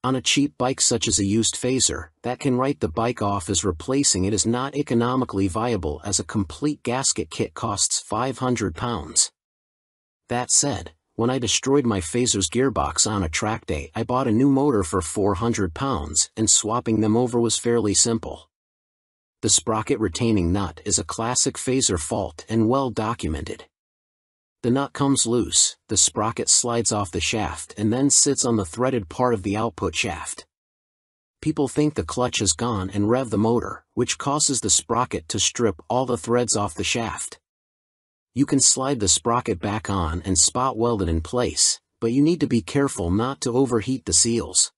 On a cheap bike such as a used Phaser, that can write the bike off as replacing it is not economically viable, as a complete gasket kit costs £500. That said, when I destroyed my Phaser's gearbox on a track day, I bought a new motor for £400, and swapping them over was fairly simple. The sprocket retaining nut is a classic Phaser fault and well documented. The nut comes loose, the sprocket slides off the shaft and then sits on the threaded part of the output shaft. People think the clutch is gone and rev the motor, which causes the sprocket to strip all the threads off the shaft. You can slide the sprocket back on and spot weld it in place, but you need to be careful not to overheat the seals.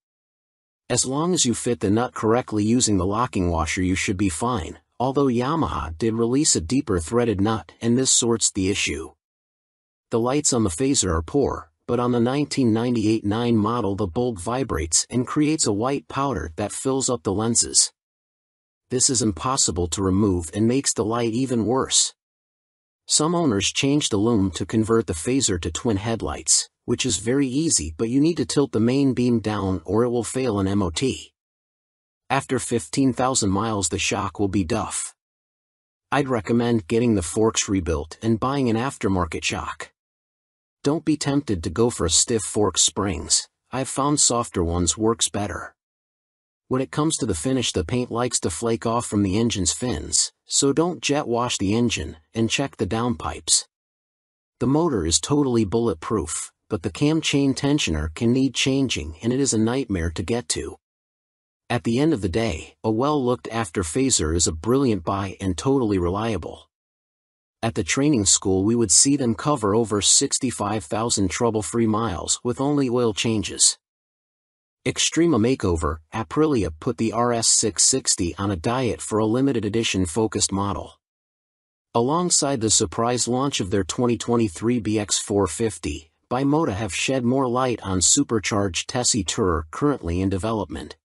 As long as you fit the nut correctly using the locking washer, you should be fine, although Yamaha did release a deeper threaded nut and this sorts the issue. The lights on the Phaser are poor, but on the 1998 9 model the bulb vibrates and creates a white powder that fills up the lenses. This is impossible to remove and makes the light even worse. Some owners changed the lume to convert the Phaser to twin headlights, which is very easy, but you need to tilt the main beam down or it will fail an MOT. After 15,000 miles the shock will be duff. I'd recommend getting the forks rebuilt and buying an aftermarket shock. Don't be tempted to go for a stiff fork springs. I've found softer ones works better. When it comes to the finish, the paint likes to flake off from the engine's fins, so don't jet wash the engine, and check the downpipes. The motor is totally bulletproof, but the cam chain tensioner can need changing and it is a nightmare to get to. At the end of the day, a well-looked-after Phaser is a brilliant buy and totally reliable. At the training school we would see them cover over 65,000 trouble-free miles with only oil changes. Extrema Makeover, Aprilia put the RS660 on a diet for a limited edition focused model. Alongside the surprise launch of their 2023 BX450, Bimota have shed more light on supercharged Tessie Tourer currently in development.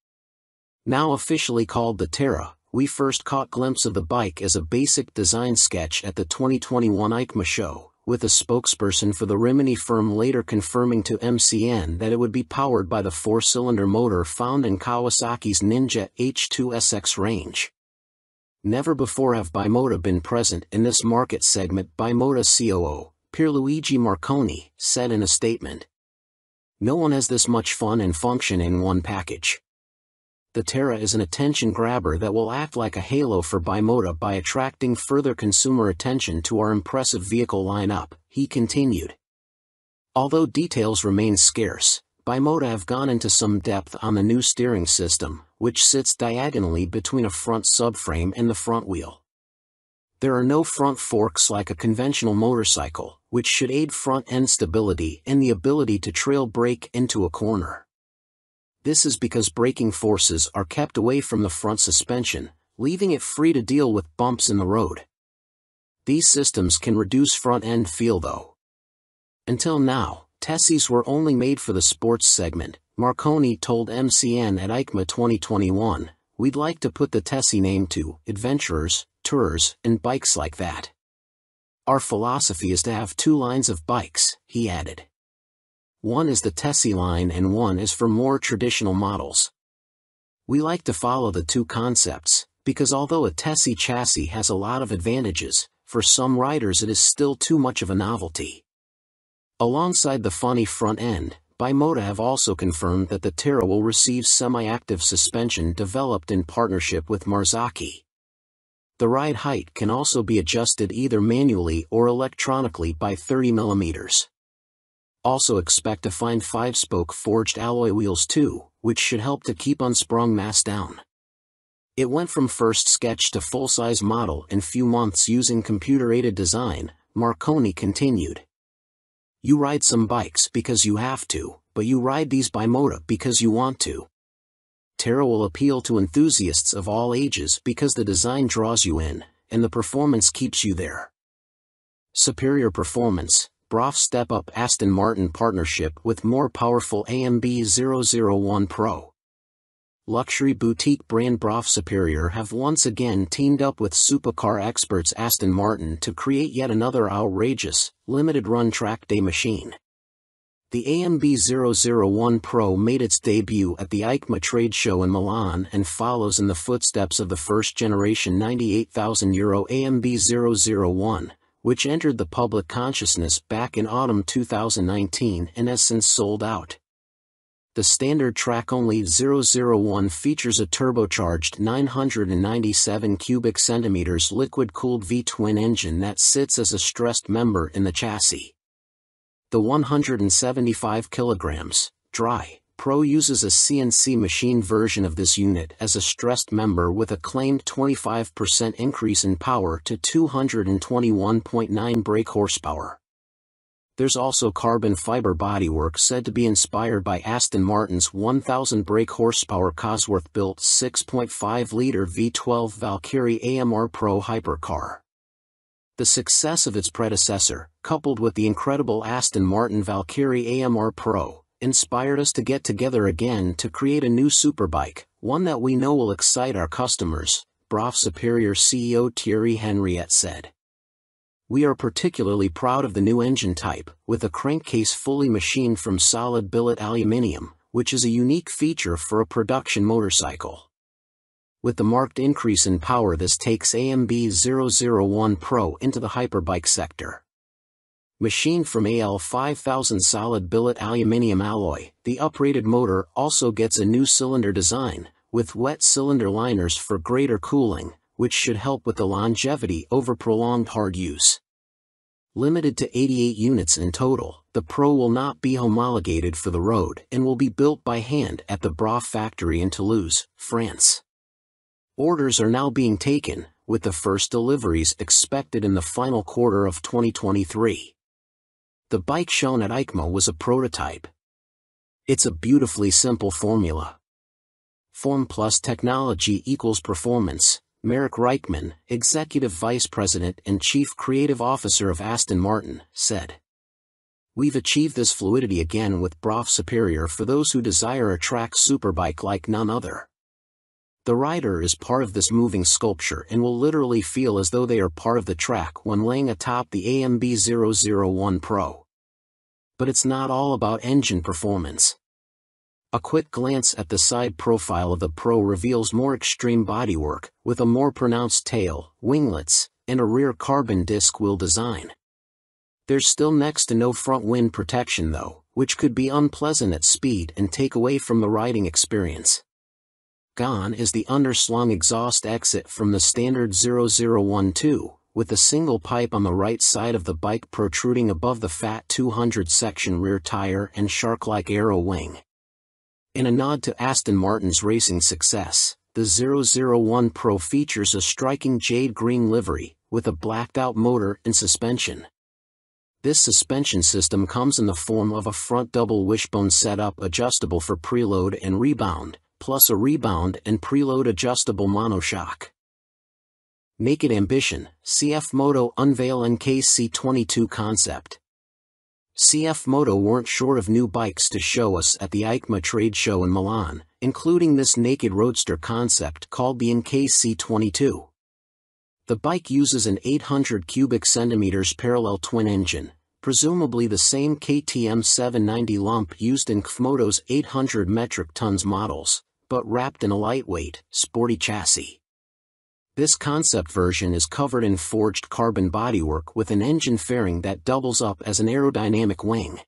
Now officially called the Terra, we first caught glimpse of the bike as a basic design sketch at the 2021 EICMA show, with a spokesperson for the Rimini firm later confirming to MCN that it would be powered by the 4-cylinder motor found in Kawasaki's Ninja H2SX range. Never before have Bimota been present in this market segment, Bimota COO, Pierluigi Marconi, said in a statement. No one has this much fun and function in one package. The Terra is an attention grabber that will act like a halo for Bimota by attracting further consumer attention to our impressive vehicle lineup, he continued. Although details remain scarce, Bimota have gone into some depth on the new steering system, which sits diagonally between a front subframe and the front wheel. There are no front forks like a conventional motorcycle, which should aid front-end stability and the ability to trail brake into a corner. This is because braking forces are kept away from the front suspension, leaving it free to deal with bumps in the road. These systems can reduce front-end feel though. Until now, Tessies were only made for the sports segment, Marconi told MCN at EICMA 2021, we'd like to put the Tessie name to adventurers, tourers, and bikes like that. Our philosophy is to have 2 lines of bikes, he added. One is the Tessie line and one is for more traditional models. We like to follow the 2 concepts, because although a Tessie chassis has a lot of advantages, for some riders it is still too much of a novelty. Alongside the funny front end, Bimota have also confirmed that the Terra will receive semi-active suspension developed in partnership with Marzocchi. The ride height can also be adjusted either manually or electronically by 30 mm. Also expect to find 5-spoke forged alloy wheels too, which should help to keep unsprung mass down. It went from first sketch to full-size model in few months using computer-aided design, Marconi continued. You ride some bikes because you have to, but you ride these Bimota because you want to. Terra will appeal to enthusiasts of all ages because the design draws you in, and the performance keeps you there. Superior performance. Brough Step Up Aston Martin partnership with more powerful AMB 001 Pro. Luxury boutique brand Brough Superior have once again teamed up with supercar experts Aston Martin to create yet another outrageous, limited-run track day machine. The AMB 001 Pro made its debut at the EICMA trade show in Milan and follows in the footsteps of the first-generation €98,000 AMB 001. Which entered the public consciousness back in autumn 2019 and has since sold out. The standard track-only 001 features a turbocharged 997 cubic centimeters liquid-cooled V-twin engine that sits as a stressed member in the chassis. The 175 kilograms, dry, Pro uses a CNC machine version of this unit as a stressed member with a claimed 25% increase in power to 221.9 brake horsepower. There's also carbon fiber bodywork said to be inspired by Aston Martin's 1,000 brake horsepower Cosworth-built 6.5-liter V12 Valkyrie AMR Pro hypercar. The success of its predecessor, coupled with the incredible Aston Martin Valkyrie AMR Pro, inspired us to get together again to create a new superbike, one that we know will excite our customers, Brough Superior CEO Thierry Henriette said. We are particularly proud of the new engine type, with a crankcase fully machined from solid billet aluminium, which is a unique feature for a production motorcycle. With the marked increase in power, this takes AMB 001 Pro into the hyperbike sector. Machined from AL 5000 solid billet aluminium alloy, the uprated motor also gets a new cylinder design, with wet cylinder liners for greater cooling, which should help with the longevity over prolonged hard use. Limited to 88 units in total, the Pro will not be homologated for the road and will be built by hand at the Brough factory in Toulouse, France. Orders are now being taken, with the first deliveries expected in the final quarter of 2023. The bike shown at EICMA was a prototype. It's a beautifully simple formula. Form plus technology equals performance, Marek Reichman, Executive Vice President and Chief Creative Officer of Aston Martin, said. We've achieved this fluidity again with BRAF Superior for those who desire a track superbike like none other. The rider is part of this moving sculpture and will literally feel as though they are part of the track when laying atop the AMB 001 Pro. But it's not all about engine performance. A quick glance at the side profile of the Pro reveals more extreme bodywork, with a more pronounced tail, winglets, and a rear carbon disc wheel design. There's still next to no front wind protection though, which could be unpleasant at speed and take away from the riding experience. Gone is the underslung exhaust exit from the standard 0012, with a single pipe on the right side of the bike protruding above the fat 200 section rear tire and shark-like aero wing. In a nod to Aston Martin's racing success, the 001 Pro features a striking jade green livery, with a blacked-out motor and suspension. This suspension system comes in the form of a front double wishbone setup adjustable for preload and rebound, plus a rebound and preload adjustable monoshock. Naked Ambition, CF Moto unveil NKC22 concept. CF Moto weren't short of new bikes to show us at the EICMA trade show in Milan, including this naked roadster concept called the NKC22. The bike uses an 800 cubic centimeters parallel twin engine, presumably the same KTM 790 lump used in KFMoto's 800 metric tons models, but wrapped in a lightweight, sporty chassis. This concept version is covered in forged carbon bodywork with an engine fairing that doubles up as an aerodynamic wing.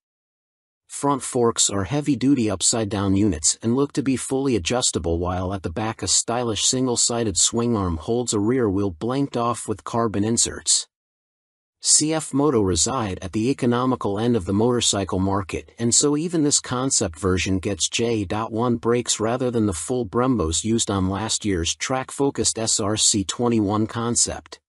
Front forks are heavy-duty upside-down units and look to be fully adjustable, while at the back a stylish single-sided swing arm holds a rear wheel blanked off with carbon inserts. CF Moto reside at the economical end of the motorcycle market, and so even this concept version gets J.1 brakes rather than the full Brembos used on last year's track-focused SRC21 concept.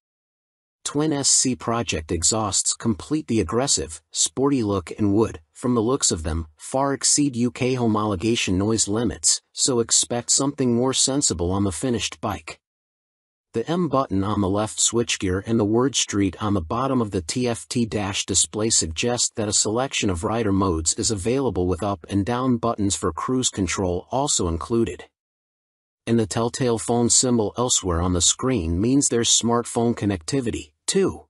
Twin SC Project exhausts complete the aggressive, sporty look and would, from the looks of them, far exceed UK homologation noise limits, so expect something more sensible on the finished bike. The M button on the left switchgear and the word Street on the bottom of the TFT dash display suggest that a selection of rider modes is available with up and down buttons for cruise control also included. And the telltale phone symbol elsewhere on the screen means there's smartphone connectivity, too.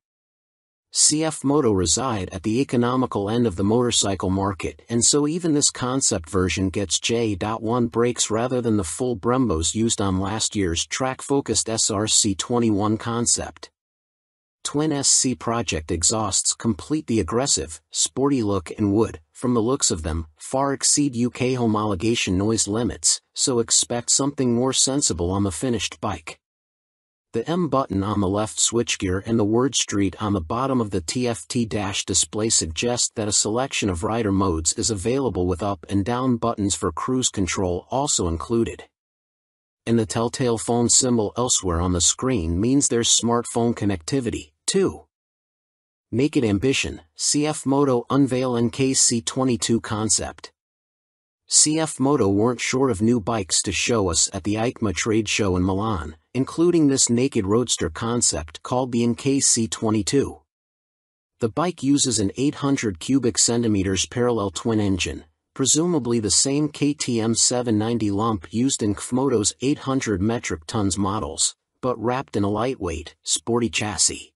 CF Moto reside at the economical end of the motorcycle market, and so even this concept version gets J.1 brakes rather than the full Brembos used on last year's track-focused SRC21 concept. Twin SC Project exhausts complete the aggressive, sporty look and would, from the looks of them, far exceed UK homologation noise limits, so expect something more sensible on the finished bike. The M button on the left switchgear and the word Street on the bottom of the TFT dash display suggest that a selection of rider modes is available with up and down buttons for cruise control also included. And the telltale phone symbol elsewhere on the screen means there's smartphone connectivity, too. Naked Ambition, CF Moto unveil NKC22 concept. CF Moto weren't short of new bikes to show us at the EICMA trade show in Milan, including this naked roadster concept called the NKC22. The bike uses an 800 cubic centimeters parallel twin engine, presumably the same KTM 790 lump used in KFMoto's 800 metric tons models, but wrapped in a lightweight, sporty chassis.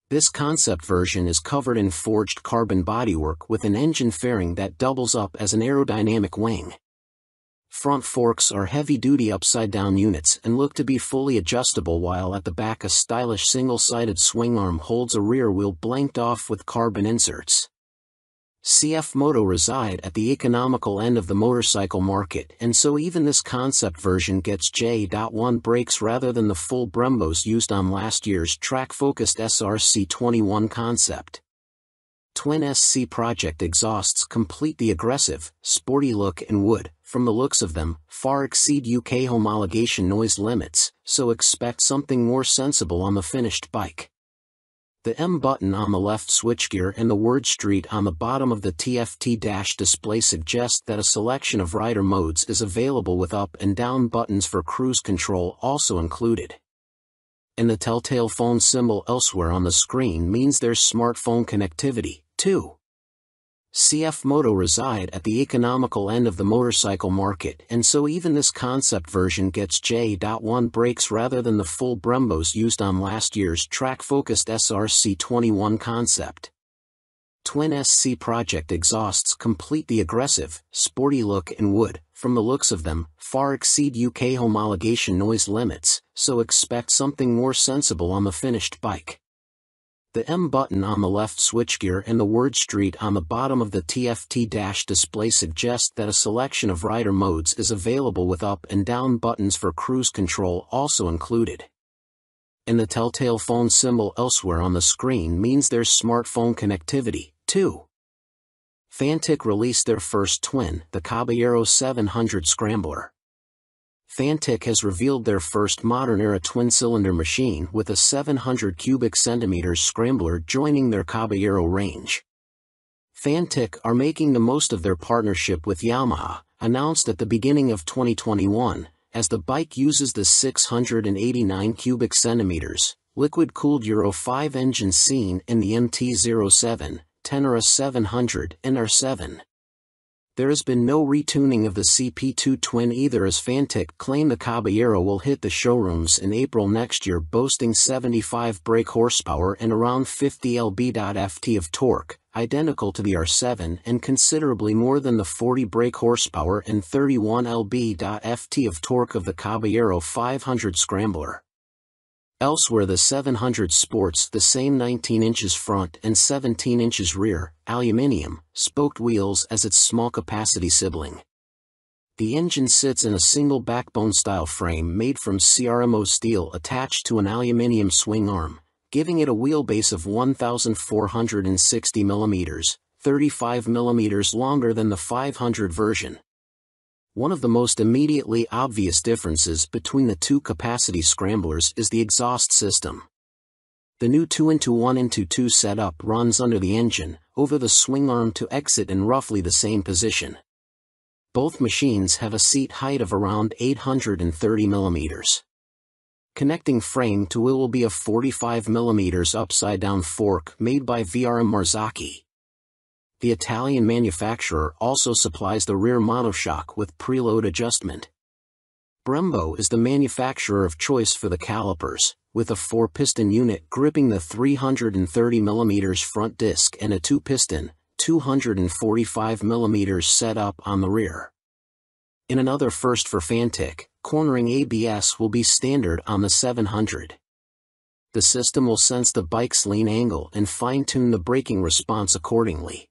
This concept version is covered in forged carbon bodywork with an engine fairing that doubles up as an aerodynamic wing. Front forks are heavy-duty upside-down units and look to be fully adjustable, while at the back a stylish single-sided swing arm holds a rear wheel blanked off with carbon inserts. CF Moto reside at the economical end of the motorcycle market, and so even this concept version gets J.1 brakes rather than the full Brembos used on last year's track-focused SRC21 concept. Twin SC Project exhausts complete the aggressive, sporty look and would, from the looks of them, far exceed UK homologation noise limits, so expect something more sensible on the finished bike. The M button on the left switchgear and the word Street on the bottom of the TFT dash display suggest that a selection of rider modes is available with up and down buttons for cruise control also included. And the telltale phone symbol elsewhere on the screen means there's smartphone connectivity, too. CF Moto reside at the economical end of the motorcycle market, and so even this concept version gets J.1 brakes rather than the full Brembos used on last year's track-focused SRC21 concept. Twin SC Project exhausts complete the aggressive, sporty look and would, from the looks of them, far exceed UK homologation noise limits, so expect something more sensible on the finished bike. The M button on the left switchgear and the word Street on the bottom of the TFT dash display suggest that a selection of rider modes is available with up and down buttons for cruise control also included. And the telltale phone symbol elsewhere on the screen means there's smartphone connectivity, too. Fantic released their first twin, the Caballero 700 Scrambler. Fantic has revealed their first modern-era twin-cylinder machine with a 700 cubic centimeters scrambler joining their Caballero range. Fantic are making the most of their partnership with Yamaha, announced at the beginning of 2021, as the bike uses the 689 cubic centimeters, liquid-cooled Euro 5 engine seen in the MT-07, Tenere 700 and R7. There has been no retuning of the CP2 twin either, as Fantic claim the Caballero will hit the showrooms in April next year, boasting 75 brake horsepower and around 50 lb.ft of torque, identical to the R7 and considerably more than the 40 brake horsepower and 31 lb.ft of torque of the Caballero 500 Scrambler. Elsewhere, the 700 sports the same 19 inches front and 17 inches rear, aluminium, spoked wheels as its small-capacity sibling. The engine sits in a single backbone-style frame made from CRMO steel attached to an aluminium swing arm, giving it a wheelbase of 1,460 mm, 35 mm longer than the 500 version. One of the most immediately obvious differences between the two capacity scramblers is the exhaust system. The new 2-1-2 setup runs under the engine, over the swing arm to exit in roughly the same position. Both machines have a seat height of around 830 mm. Connecting frame to wheel will be a 45 mm upside-down fork made by VRM Marzocchi. The Italian manufacturer also supplies the rear monoshock with preload adjustment. Brembo is the manufacturer of choice for the calipers, with a 4-piston unit gripping the 330 mm front disc and a 2-piston, 245 mm setup on the rear. In another first for Fantic, cornering ABS will be standard on the 700. The system will sense the bike's lean angle and fine-tune the braking response accordingly.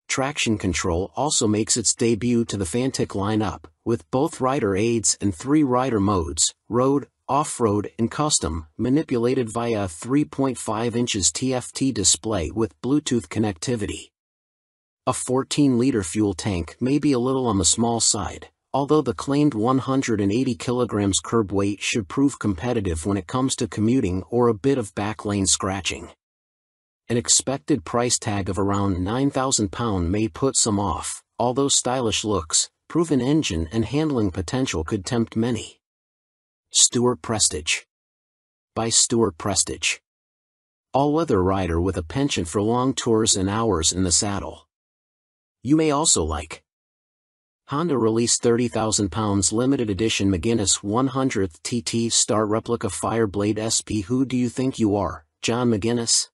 Traction control also makes its debut to the Fantic lineup, with both rider aids and 3 rider modes, road, off-road and custom, manipulated via a 3.5 inches TFT display with Bluetooth connectivity. A 14-liter fuel tank may be a little on the small side, although the claimed 180 kg curb weight should prove competitive when it comes to commuting or a bit of backlane scratching. An expected price tag of around £9,000 may put some off, although stylish looks, proven engine and handling potential could tempt many. Stuart Prestige. By Stuart Prestige. All-weather rider with a penchant for long tours and hours in the saddle. You may also like. Honda released £30,000 limited edition McGuinness 100th TT Star Replica Fireblade SP. Who do you think you are, John McGuinness?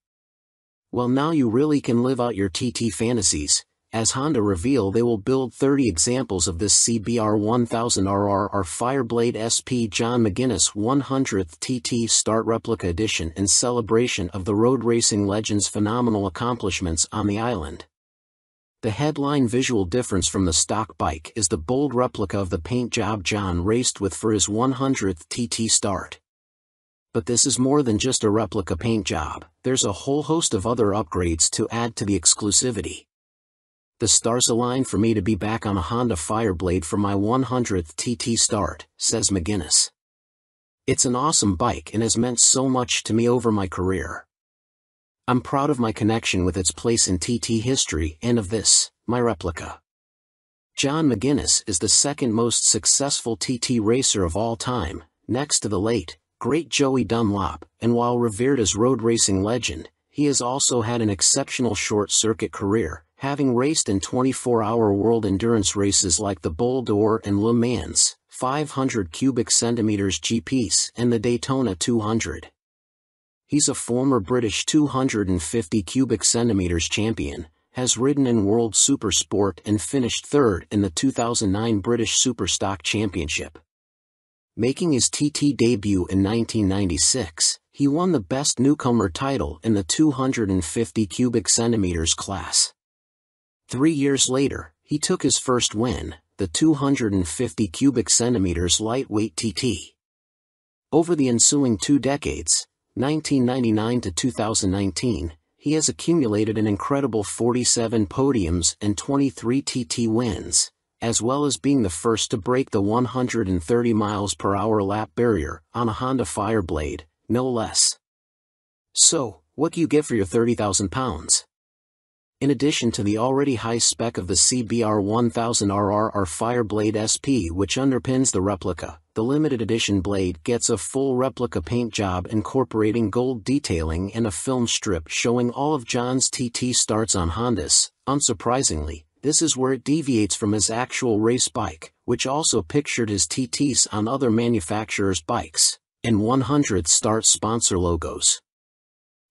Well, now you really can live out your TT fantasies, as Honda reveal they will build 30 examples of this CBR 1000RR Fireblade SP John McGuinness 100th TT Start Replica Edition in celebration of the road racing legend's phenomenal accomplishments on the island. The headline visual difference from the stock bike is the bold replica of the paint job John raced with for his 100th TT Start. But this is more than just a replica paint job, there's a whole host of other upgrades to add to the exclusivity. The stars align for me to be back on a Honda Fireblade for my 100th TT Start, says McGuinness. It's an awesome bike and has meant so much to me over my career. I'm proud of my connection with its place in TT history and of this, my replica. John McGuinness is the second most successful TT racer of all time, next to the late, great Joey Dunlop, and while revered as road racing legend, he has also had an exceptional short-circuit career, having raced in 24-hour world endurance races like the Bol d'Or and Le Mans, 500 cubic centimeters GPs, and the Daytona 200. He's a former British 250 cubic centimeters champion, has ridden in World Supersport and finished third in the 2009 British Superstock Championship. Making his TT debut in 1996, he won the Best Newcomer title in the 250 cubic centimeters class. 3 years later, he took his first win, the 250 cubic centimeters lightweight TT. Over the ensuing 2 decades, 1999 to 2019, he has accumulated an incredible 47 podiums and 23 TT wins, as well as being the first to break the 130 miles per hour lap barrier on a Honda Fireblade, no less. So, what do you get for your 30,000 pounds? In addition to the already high spec of the CBR 1000RR Fireblade SP which underpins the replica, the limited edition blade gets a full replica paint job incorporating gold detailing and a film strip showing all of John's TT starts on Hondas. Unsurprisingly, this is where it deviates from his actual race bike, which also pictured his TTs on other manufacturers' bikes, and 100 start sponsor logos.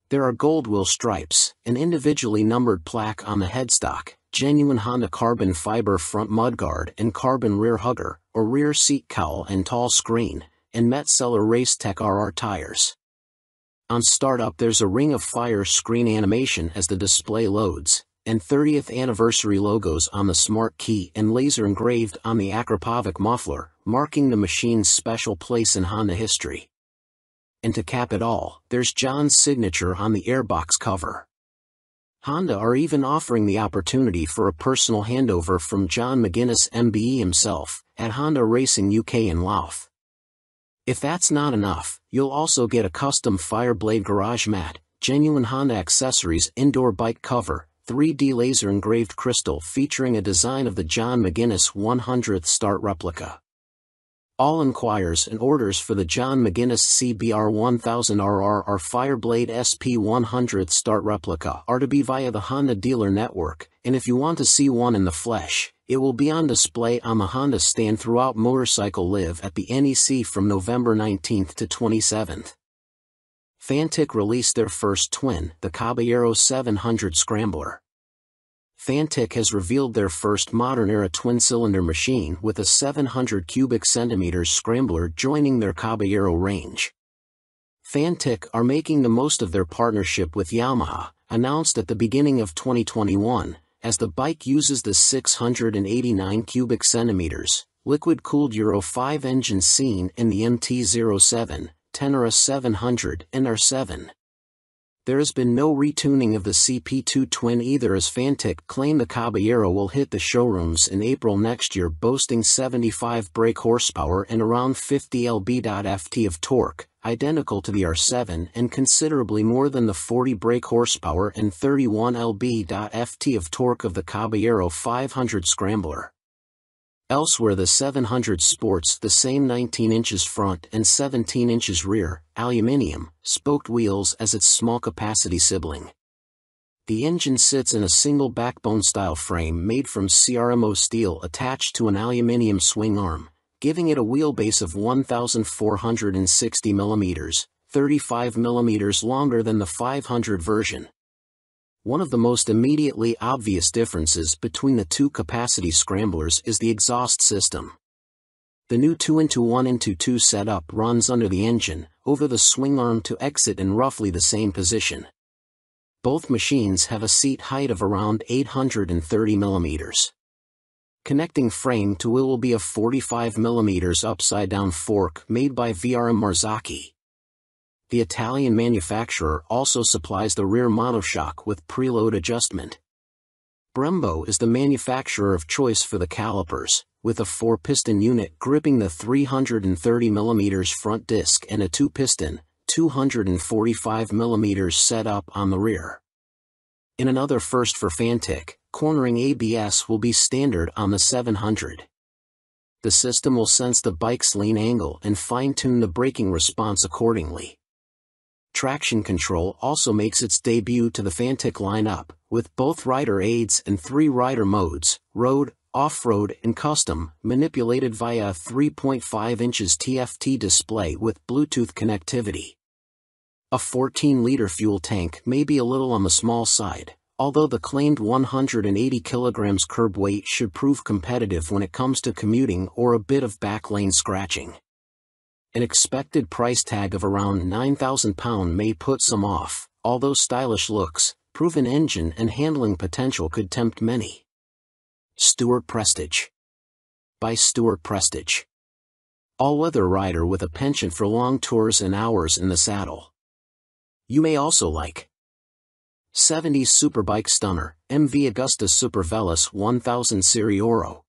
There are gold wheel stripes, an individually numbered plaque on the headstock, genuine Honda carbon fiber front mudguard and carbon rear hugger, or rear seat cowl and tall screen, and Metzeler Racetech RR tires. On startup there's a Ring of Fire screen animation as the display loads, and 30th anniversary logos on the smart key and laser engraved on the Akrapovic muffler, marking the machine's special place in Honda history. And to cap it all, there's John's signature on the airbox cover. Honda are even offering the opportunity for a personal handover from John McGuinness MBE himself, at Honda Racing UK in Louth. If that's not enough, you'll also get a custom Fireblade garage mat, genuine Honda accessories indoor bike cover, 3D laser engraved crystal featuring a design of the John McGuinness 100th start replica. All inquiries and orders for the John McGuinness CBR 1000RR Fireblade SP 100th start replica are to be via the Honda dealer network, and if you want to see one in the flesh, it will be on display on the Honda stand throughout Motorcycle Live at the NEC from November 19th to 27th. Fantic released their first twin, the Caballero 700 Scrambler. Fantic has revealed their first modern-era twin-cylinder machine with a 700 cubic centimeters scrambler joining their Caballero range. Fantic are making the most of their partnership with Yamaha, announced at the beginning of 2021, as the bike uses the 689 cubic centimeters, liquid-cooled Euro 5 engine seen in the MT-07, Tenere 700 and R7. There has been no retuning of the CP2 twin either, as Fantic claim the Caballero will hit the showrooms in April next year, boasting 75 brake horsepower and around 50 lb.ft of torque, identical to the R7 and considerably more than the 40 brake horsepower and 31 lb.ft of torque of the Caballero 500 Scrambler. Elsewhere the 700 sports the same 19 inches front and 17 inches rear, aluminium, spoked wheels as its small capacity sibling. The engine sits in a single backbone-style frame made from CRMO steel attached to an aluminium swing arm, giving it a wheelbase of 1,460 mm, 35 mm longer than the 500 version. One of the most immediately obvious differences between the two capacity scramblers is the exhaust system. The new 2-into-1-into-2 setup runs under the engine, over the swing arm to exit in roughly the same position. Both machines have a seat height of around 830 mm. Connecting frame to wheel will be a 45 mm upside-down fork made by VRM Marzocchi. The Italian manufacturer also supplies the rear monoshock with preload adjustment. Brembo is the manufacturer of choice for the calipers, with a 4-piston unit gripping the 330 mm front disc and a 2-piston, 245 mm setup on the rear. In another first for Fantic, cornering ABS will be standard on the 700. The system will sense the bike's lean angle and fine-tune the braking response accordingly. Traction control also makes its debut to the Fantic lineup, with both rider aids and 3 rider modes, road, off-road and custom, manipulated via a 3.5 inches TFT display with Bluetooth connectivity. A 14-liter fuel tank may be a little on the small side, although the claimed 180 kilograms curb weight should prove competitive when it comes to commuting or a bit of backlane scratching. An expected price tag of around £9,000 may put some off, although stylish looks, proven engine and handling potential could tempt many. Stewart Prestige. By Stewart Prestige. All-weather rider with a penchant for long tours and hours in the saddle. You may also like 70s Superbike Stunner, MV Agusta Super Veloce 1000 Serie Oro.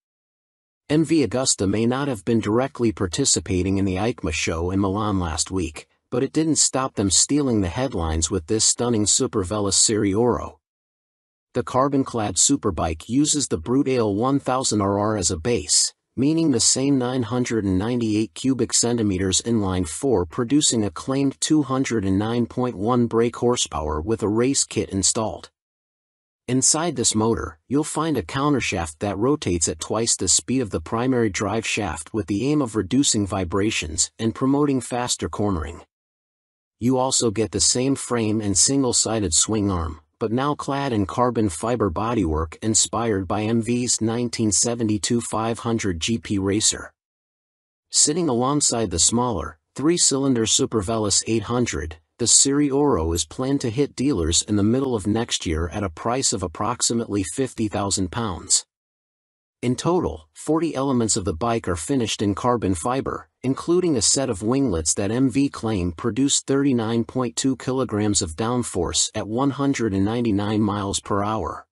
MV Agusta may not have been directly participating in the EICMA show in Milan last week, but it didn't stop them stealing the headlines with this stunning Super Veloce Serie Oro. The carbon-clad superbike uses the Brute Ale 1000RR as a base, meaning the same 998 cubic centimeters inline-4 producing a claimed 209.1 brake horsepower with a race kit installed. Inside this motor, you'll find a countershaft that rotates at twice the speed of the primary drive shaft with the aim of reducing vibrations and promoting faster cornering. You also get the same frame and single-sided swing arm, but now clad in carbon fiber bodywork inspired by MV's 1972 500 GP Racer. Sitting alongside the smaller, 3-cylinder Super Veloce 800, the Serie Oro is planned to hit dealers in the middle of next year at a price of approximately £50,000. In total, 40 elements of the bike are finished in carbon fiber, including a set of winglets that MV claim produce 39.2 kilograms of downforce at 199 miles per hour.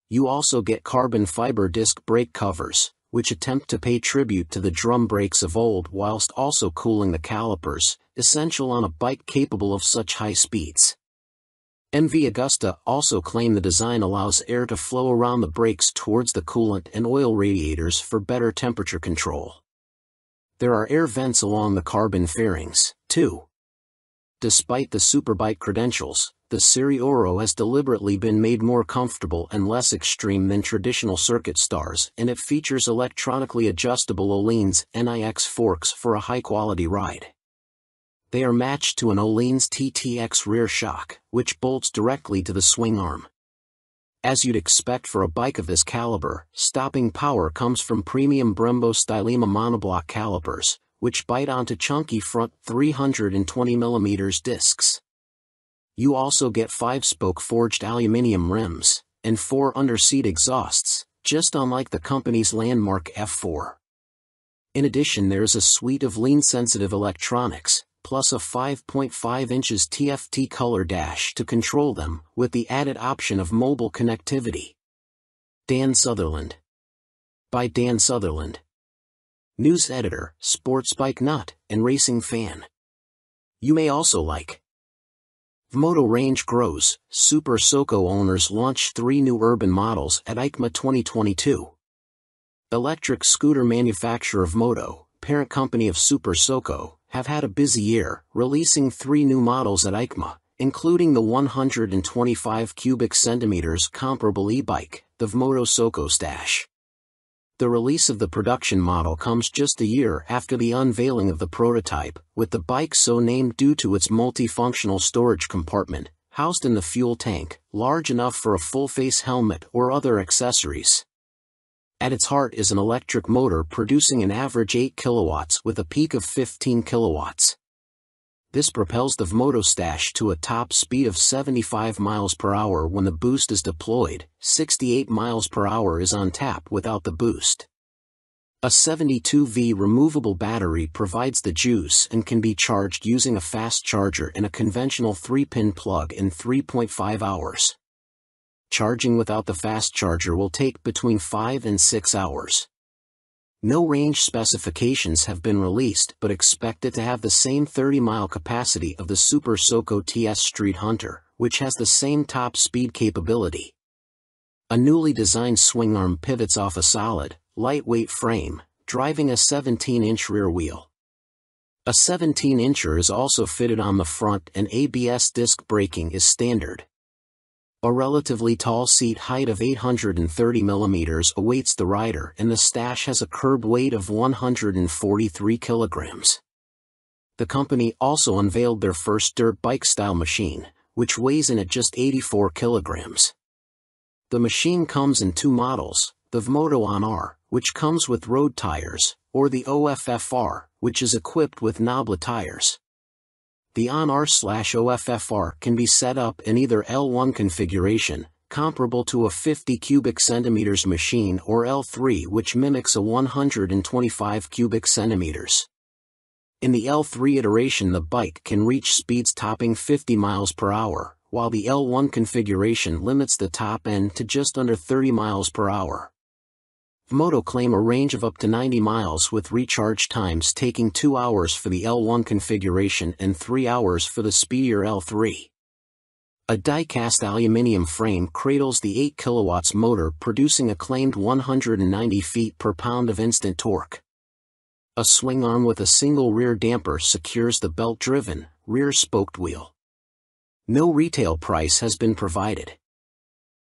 You also get carbon fiber disc brake covers, which attempt to pay tribute to the drum brakes of old whilst also cooling the calipers, essential on a bike capable of such high speeds. MV Agusta also claim the design allows air to flow around the brakes towards the coolant and oil radiators for better temperature control. There are air vents along the carbon fairings, too. Despite the superbike credentials, the Serie Oro has deliberately been made more comfortable and less extreme than traditional circuit stars, and it features electronically adjustable Öhlins NIX forks for a high-quality ride. They are matched to an Öhlins TTX rear shock, which bolts directly to the swing arm. As you'd expect for a bike of this caliber, stopping power comes from premium Brembo Stylema monoblock calipers, which bite onto chunky front 320mm discs. You also get 5-spoke forged aluminium rims, and 4 under-seat exhausts, just unlike the company's landmark F4. In addition, there's a suite of lean-sensitive electronics, plus a 5.5 inches TFT color dash to control them, with the added option of mobile connectivity. Dan Sutherland. By Dan Sutherland. News editor, sports bike nut, and racing fan. You may also like Vmoto range grows. Super Soco owners launch 3 new urban models at EICMA 2022. Electric scooter manufacturer Vmoto, parent company of Super Soco, have had a busy year, releasing 3 new models at EICMA, including the 125 cubic centimeters comparable e-bike, the Vmoto Soco Stash. The release of the production model comes just a year after the unveiling of the prototype, with the bike so named due to its multifunctional storage compartment, housed in the fuel tank, large enough for a full-face helmet or other accessories. At its heart is an electric motor producing an average 8 kilowatts with a peak of 15 kilowatts. This propels the Vmoto Stash to a top speed of 75 miles per hour when the boost is deployed. 68 miles per hour is on tap without the boost. A 72V removable battery provides the juice and can be charged using a fast charger and a conventional 3-pin plug in 3.5 hours. Charging without the fast charger will take between 5 and 6 hours. No range specifications have been released, but expect it to have the same 30-mile capacity of the Super Soco TS Street Hunter, which has the same top speed capability. A newly designed swing arm pivots off a solid, lightweight frame, driving a 17-inch rear wheel. A 17-incher is also fitted on the front, and ABS disc braking is standard. A relatively tall seat height of 830 mm awaits the rider, and the Stash has a curb weight of 143 kilograms. The company also unveiled their first dirt bike-style machine, which weighs in at just 84 kilograms. The machine comes in two models, the Vmoto On-R, which comes with road tires, or the OFFR, which is equipped with knoblet tires. The On-R/OFFR can be set up in either L1 configuration, comparable to a 50 cubic centimeters machine, or L3, which mimics a 125 cubic centimeters. In the L3 iteration, the bike can reach speeds topping 50 miles per hour, while the L1 configuration limits the top end to just under 30 miles per hour. Vmoto claim a range of up to 90 miles with recharge times taking 2 hours for the L1 configuration and 3 hours for the speedier L3. A die-cast aluminium frame cradles the 8 kilowatts motor, producing a claimed 190 feet per pound of instant torque. A swing arm with a single rear damper secures the belt-driven, rear-spoked wheel. No retail price has been provided.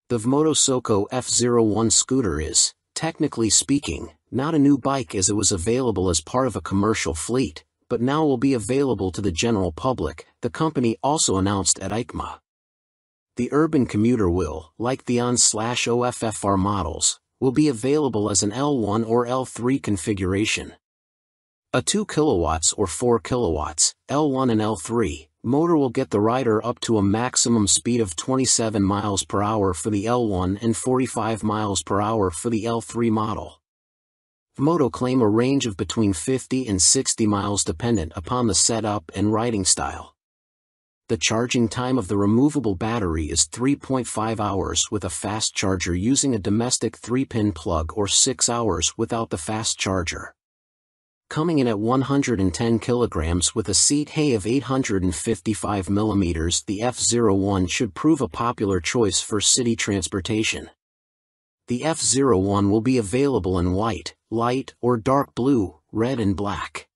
The Vmoto Soco F01 scooter is, technically speaking, not a new bike, as it was available as part of a commercial fleet, but now will be available to the general public, the company also announced at EICMA. The urban commuter will, like the On/OFFR models, will be available as an L1 or L3 configuration. A 2 kilowatts or 4 kilowatts, L1 and L3, motor will get the rider up to a maximum speed of 27 miles per hour for the L1 and 45 miles per hour for the L3 model. Vmoto claim a range of between 50 and 60 miles dependent upon the setup and riding style. The charging time of the removable battery is 3.5 hours with a fast charger using a domestic 3-pin plug, or 6 hours without the fast charger. Coming in at 110 kilograms with a seat height of 855 mm, the F01 should prove a popular choice for city transportation. The F01 will be available in white, light or dark blue, red and black.